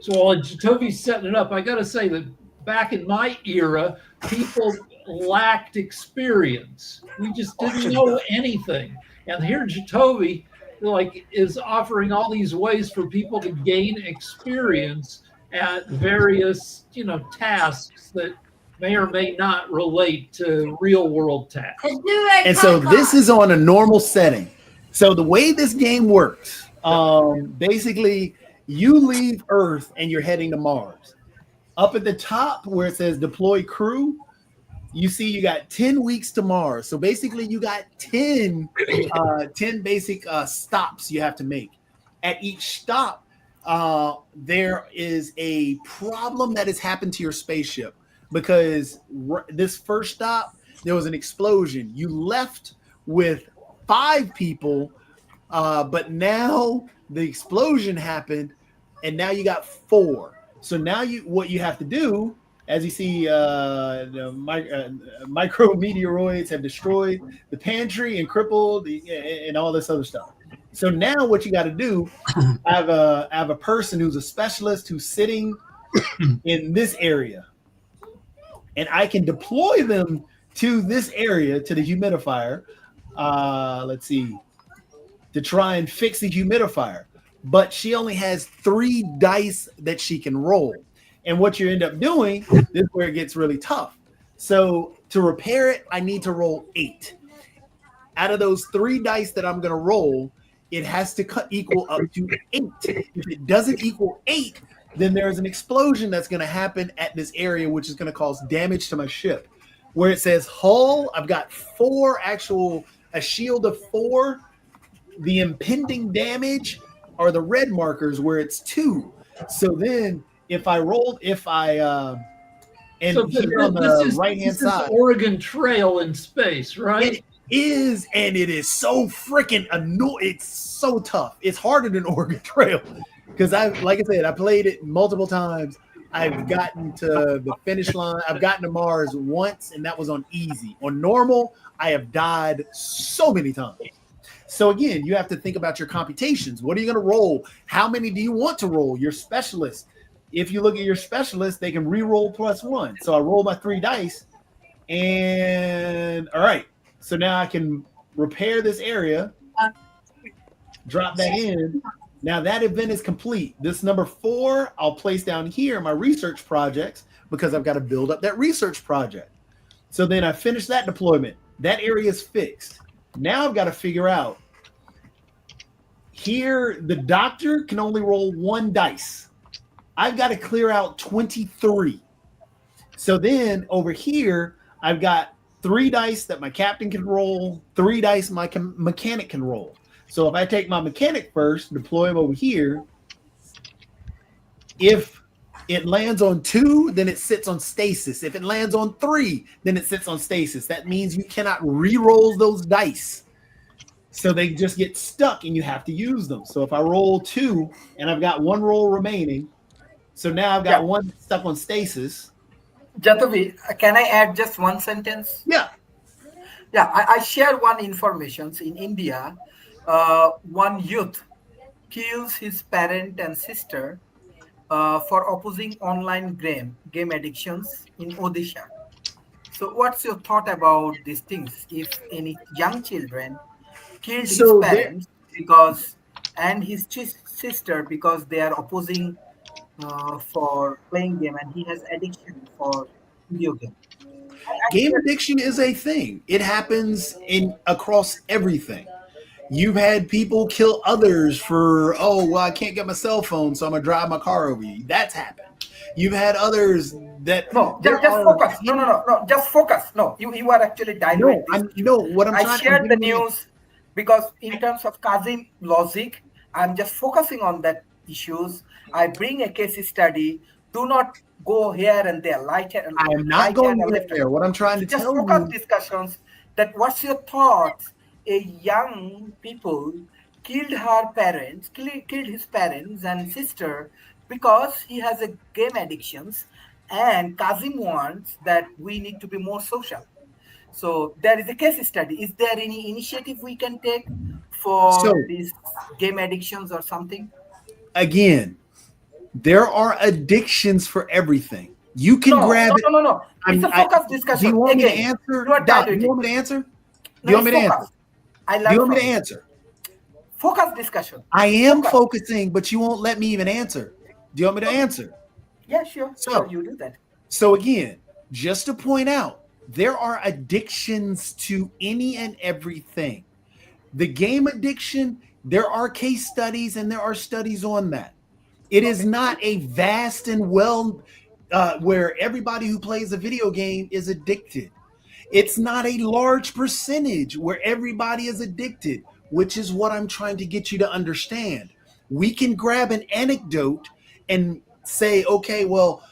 So while Jacoby's setting it up, I got to say that back in my era, people lacked experience. We just didn't know anything. And here Jacoby like is offering all these ways for people to gain experience at various, you know, tasks that may or may not relate to real world tasks. And so this is on a normal setting. So the way this game works, basically you leave Earth and you're heading to Mars. Up at the top where it says deploy crew, you see you got 10 weeks to Mars. So basically you got 10 basic stops you have to make. At each stop, there is a problem that has happened to your spaceship because this first stop, there was an explosion. You left with 5 people, but now the explosion happened and now you got 4. So now what you have to do, as you see, the micrometeoroids have destroyed the pantry and crippled and all this other stuff. So now what you got to do, I have a person who's a specialist who's sitting in this area, and I can deploy them to this area, to the humidifier. Let's see, to try and fix the humidifier. But she only has 3 dice that she can roll. And what you end up doing, this is where it gets really tough. So to repair it, I need to roll 8. Out of those 3 dice that I'm going to roll, it has to equal up to 8. If it doesn't equal 8, then there's an explosion that's going to happen at this area, which is going to cause damage to my ship. Where it says hull, I've got 4 a shield of 4. The impending damage are the red markers where it's 2. So then if I and so here on the right-hand side, Oregon Trail in space, right? It is, and it is so freaking annoying. It's so tough. It's harder than Oregon Trail because like I said, I played it multiple times. I've gotten to the finish line. I've gotten to Mars once, and that was on easy. On normal, I have died so many times. So again, you have to think about your computations. What are you going to roll? How many do you want to roll? Your specialist. If you look at your specialist, they can re-roll +1. So I roll my 3 dice, and all right. So now I can repair this area, drop that in. Now that event is complete. This number 4, I'll place down here in my research projects because I've got to build up that research project. So then I finish that deployment. That area is fixed. Now I've got to figure out here, the doctor can only roll 1 dice. I've got to clear out 23. So then over here, I've got 3 dice that my captain can roll, 3 dice my mechanic can roll. So if I take my mechanic first, deploy him over here, if it lands on 2, then it sits on stasis. If it lands on 3, then it sits on stasis. That means you cannot re-roll those dice. So they just get stuck and you have to use them. So if I roll 2 and I've got 1 roll remaining, so now I've got 1 stuck on stasis. Jatavi, can I add just 1 sentence? Yeah. Yeah, I share one information. In India, one youth kills his parent and sister for opposing online game addictions in Odisha. So what's your thought about these things? If any young children killed his parents and his sister because they are opposing for playing game and he has addiction for video game. Game addiction is a thing. It happens across everything. You've had people kill others for, I can't get my cell phone, so I'm going to drive my car over you. That's happened. You've had others that No, there just are focus. No. Just focus. No, you are actually no, dilute this. what I'm I trying. shared the news because in terms of Kazim logic, I'm just focusing on that issues. I bring a case study. Do not go here and there, I am not going and left. there. What I'm trying to Just tell focus you. discussions. That what's your thoughts? A young people killed her parents, killed his parents and sister because he has a game addictions, and Kazim wants that we need to be more social. So there is a case study. Is there any initiative we can take So for these game addictions or something? again, there are addictions for everything. You can grab it. No. It's a focus Do discussion. you want me to Again, answer? you are Doc, do you diluting. want me to answer? Do No, you want it's me to answer? focus. I Do learned you want me from to you. answer? Focus discussion. I am Focus. focusing, but you won't let me even answer. Do you want me to answer? Yeah, sure. So- You do that. So again, just to point out, there are addictions to any and everything. The game addiction, there are case studies and there are studies on that. It is not a vast and where everybody who plays a video game is addicted. It's not a large percentage where everybody is addicted, which is what I'm trying to get you to understand. We can grab an anecdote and say, okay, well,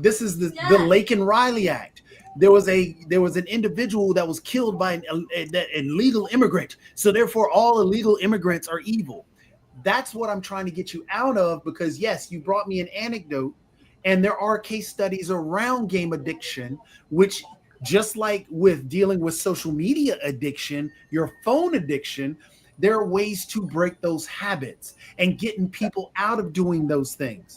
this is the Laken Riley Act. There was an individual that was killed by an illegal immigrant, so therefore all illegal immigrants are evil. That's what I'm trying to get you out of, because yes, you brought me an anecdote, and there are case studies around game addiction, which, just like with dealing with social media addiction, your phone addiction, there are ways to break those habits and getting people out of doing those things.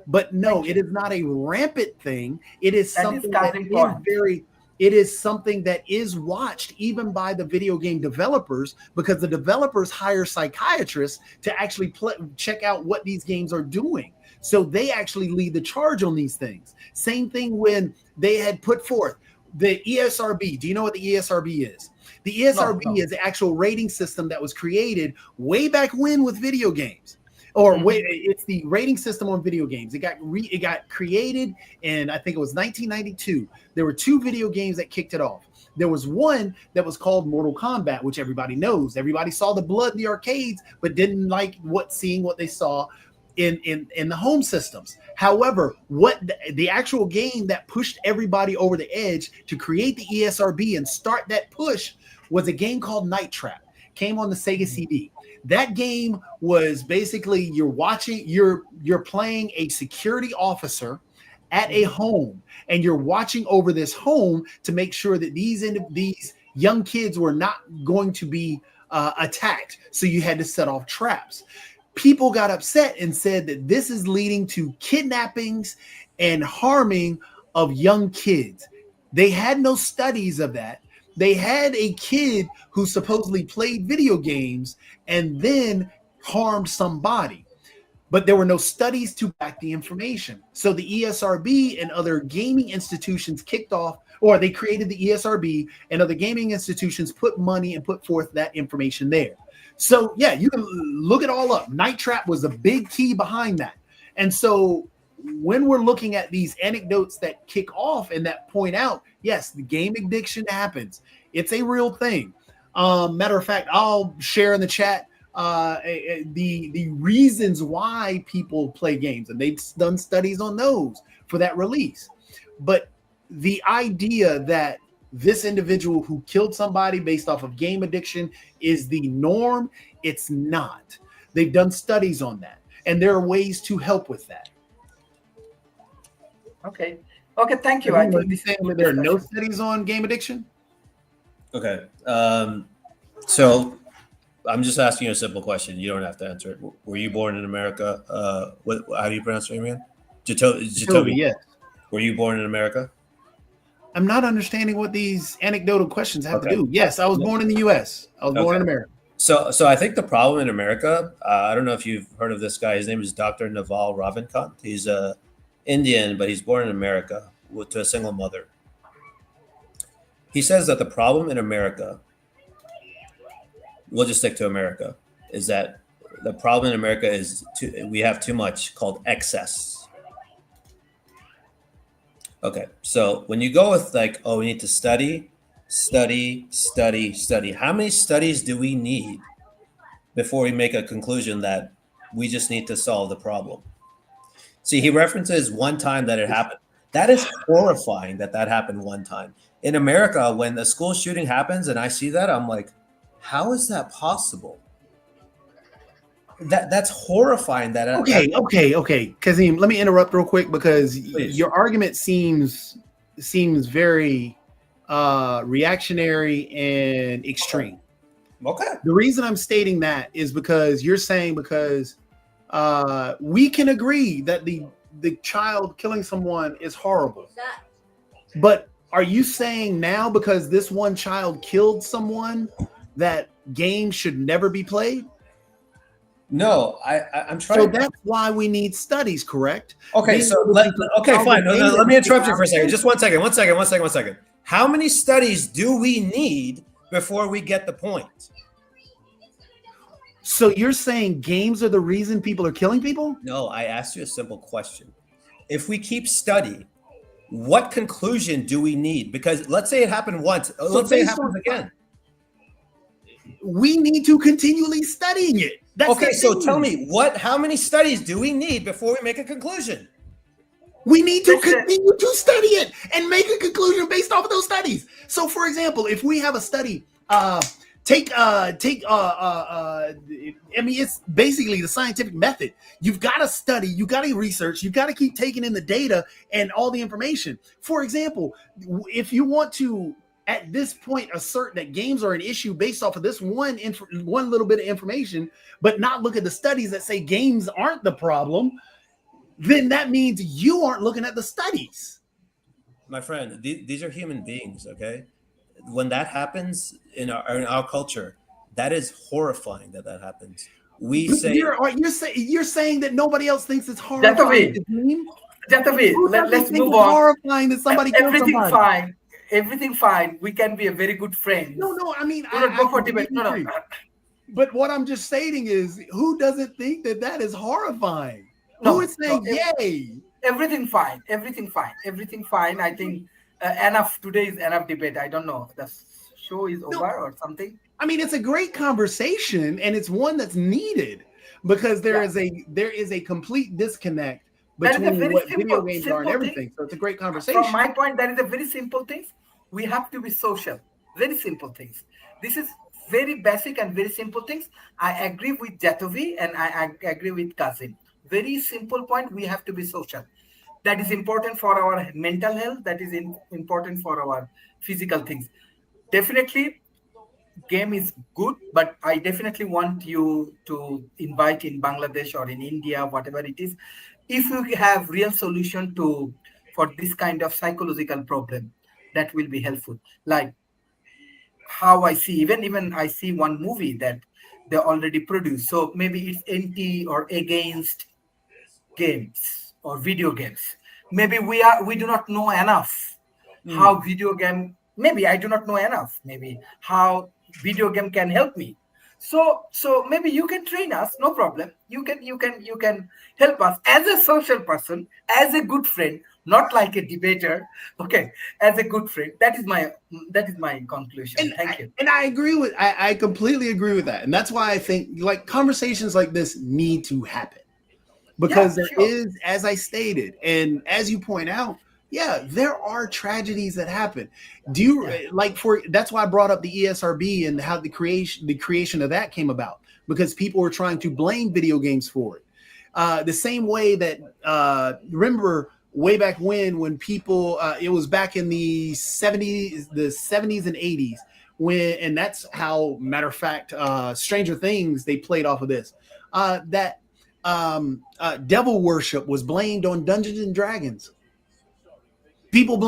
But no, it is not a rampant thing. It is something that is very, it is something that is watched even by the video game developers, because the developers hire psychiatrists to actually check out what these games are doing. So they actually lead the charge on these things. Same thing when they had put forth the ESRB. Do you know what the ESRB is? The ESRB is the actual rating system that was created way back when with video games. It's the rating system on video games. It got created in, I think it was 1992. There were two video games that kicked it off. There was one that was called Mortal Kombat, which everybody knows. Everybody saw the blood in the arcades, but didn't like seeing what they saw in the home systems. However, what the actual game that pushed everybody over the edge to create the ESRB and start that push was a game called Night Trap. Came on the Sega CD. That game was basically you're playing a security officer at a home, and you're watching over this home to make sure that these young kids were not going to be attacked. So you had to set off traps. People got upset and said that this is leading to kidnappings and harming of young kids. They had no studies of that. They had a kid who supposedly played video games and then harmed somebody, but there were no studies to back the information. So the ESRB and other gaming institutions kicked off, or they created the ESRB, and other gaming institutions put money and put forth that information there. So yeah, you can look it all up. Night Trap was a big key behind that. And so when we're looking at these anecdotes that kick off and that point out, yes, the game addiction happens. It's a real thing. Matter of fact, I'll share in the chat the reasons why people play games, and they've done studies on those for that release. But the idea that this individual who killed somebody based off of game addiction is the norm, it's not. They've done studies on that, and there are ways to help with that. Okay, thank you. I think there are no studies on game addiction. Okay, so I'm just asking you a simple question. You don't have to answer it. Were you born in America? How do you pronounce your name again? Jacoby, yes. Were you born in America? I'm not understanding what these anecdotal questions have to do. Yes, I was born in the U.S. I was born in America. So I think the problem in America, I don't know if you've heard of this guy. His name is Dr. Naval Ravikant. He's Indian, but he's born in America to a single mother. He says that the problem in America, we'll just stick to America, is that the problem in America is we have too much called excess. Okay, so when you go with like, oh, we need to study, study, study, study. How many studies do we need before we make a conclusion that we just need to solve the problem? See, he references one time that it happened. That is horrifying that that happened one time. In America, when a school shooting happens and I see that, I'm like, how is that possible? That's horrifying. Okay. Kazim, let me interrupt real quick because Please. your argument seems very reactionary and extreme. Okay. The reason I'm stating that is because you're saying we can agree that the child killing someone is horrible. But are you saying now because this one child killed someone that games should never be played? No, I'm trying. So that's why we need studies, correct? Okay, so fine. Let me interrupt you for a second. Just one second. How many studies do we need before we get the point? So you're saying games are the reason people are killing people? No, I asked you a simple question. If we keep studying, what conclusion do we need? Because let's say it happened once. Let's say it happens again. We need to continually studying it. That's okay, so tell me, how many studies do we need before we make a conclusion? We need to continue to study it and make a conclusion based off of those studies. So, for example, if we have a study, I mean, it's basically the scientific method. You've got to study, you got to research, you got to keep taking in the data and all the information. For example, if you want to, at this point, assert that games are an issue based off of this one little bit of information, but not look at the studies that say games aren't the problem, then that means you aren't looking at the studies. My friend, these are human beings, okay? When that happens in our culture, that is horrifying that happens. We say you're saying that nobody else thinks it's horrifying. Let's move on. Horrifying that somebody kills somebody. Fine. Everything fine. We can be a very good friend. No. I mean, I go for debate. No. But what I'm just stating is, who doesn't think that is horrifying? Who is saying yay? Everything fine. I think enough. Today is enough debate. I don't know. The show is over or something. I mean, it's a great conversation, and it's one that's needed because there is a complete disconnect between what video games are and everything. So it's a great conversation. From my point, that is a very simple thing. We have to be social. Very simple things. This is very basic and very simple things. I agree with Jatovi and I agree with Kazim. Very simple point. We have to be social. That is important for our mental health. That is important for our physical things. Definitely, game is good, but I definitely want you to invite in Bangladesh or in India, whatever it is, if you have real solution for this kind of psychological problem, that will be helpful. Like how I see, even I see one movie that they already produced. So maybe it's anti or against games or video games. Maybe we do not know enough how video game. Maybe I do not know enough. Maybe how video game can help me. So maybe you can train us, no problem. You can help us as a social person, as a good friend, not like a debater. Okay, as a good friend. That is my conclusion. Thank you. And I completely agree with that. And that's why I think like conversations like this need to happen. Because there is, as I stated, and as you point out, there are tragedies that happen. That's why I brought up the ESRB and how the creation of that came about, because people were trying to blame video games for it. The same way that remember way back when people it was back in the 70s and 80s and that's how, matter of fact, Stranger Things, they played off of this. Devil worship was blamed on Dungeons and Dragons. People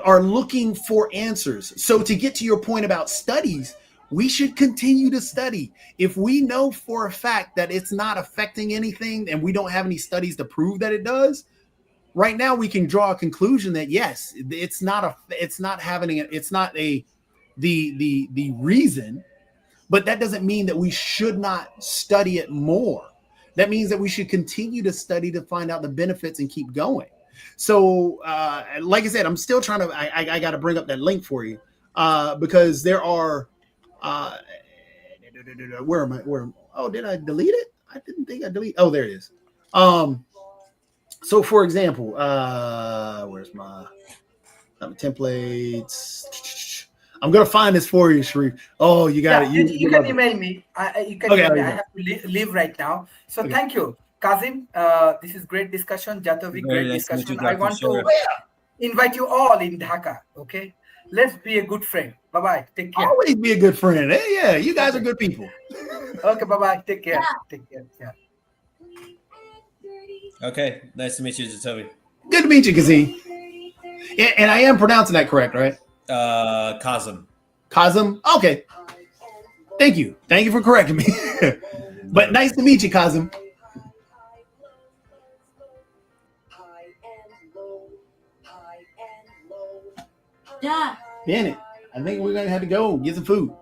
are looking for answers. So to get to your point about studies, we should continue to study. If we know for a fact that it's not affecting anything and we don't have any studies to prove that it does, right now we can draw a conclusion that yes, it's not the reason, but that doesn't mean that we should not study it more. That means that we should continue to study to find out the benefits and keep going. So, like I said, I'm still trying to. I got to bring up that link for you because there are. Where am I? Where? Oh, did I delete it? I didn't think I deleted. Oh, there it is. So, for example, where's my templates? I'm gonna find this for you, Sharif. Oh, you got Yeah, it. you can email me. You can Okay, email me. okay. I have to leave right now. So Okay. thank you, Kazim. This is great discussion. Jatovic, Very great nice to meet discussion. you, I Dr. want to Sharif. invite you all in Dhaka. Okay, let's be a good friend. Bye bye. Take care. Always be a good friend. Hey, yeah, you guys are good people. Okay, bye bye. Take care. Take care. Yeah. Okay, nice to meet you, Jatobi. Good to meet you, Kazim. And I am pronouncing that correct, right? Kazim. Kazim. Okay. Thank you. Thank you for correcting me. But nice to meet you, Kazim. Yeah. Bennett, I think we're gonna have to go get some food.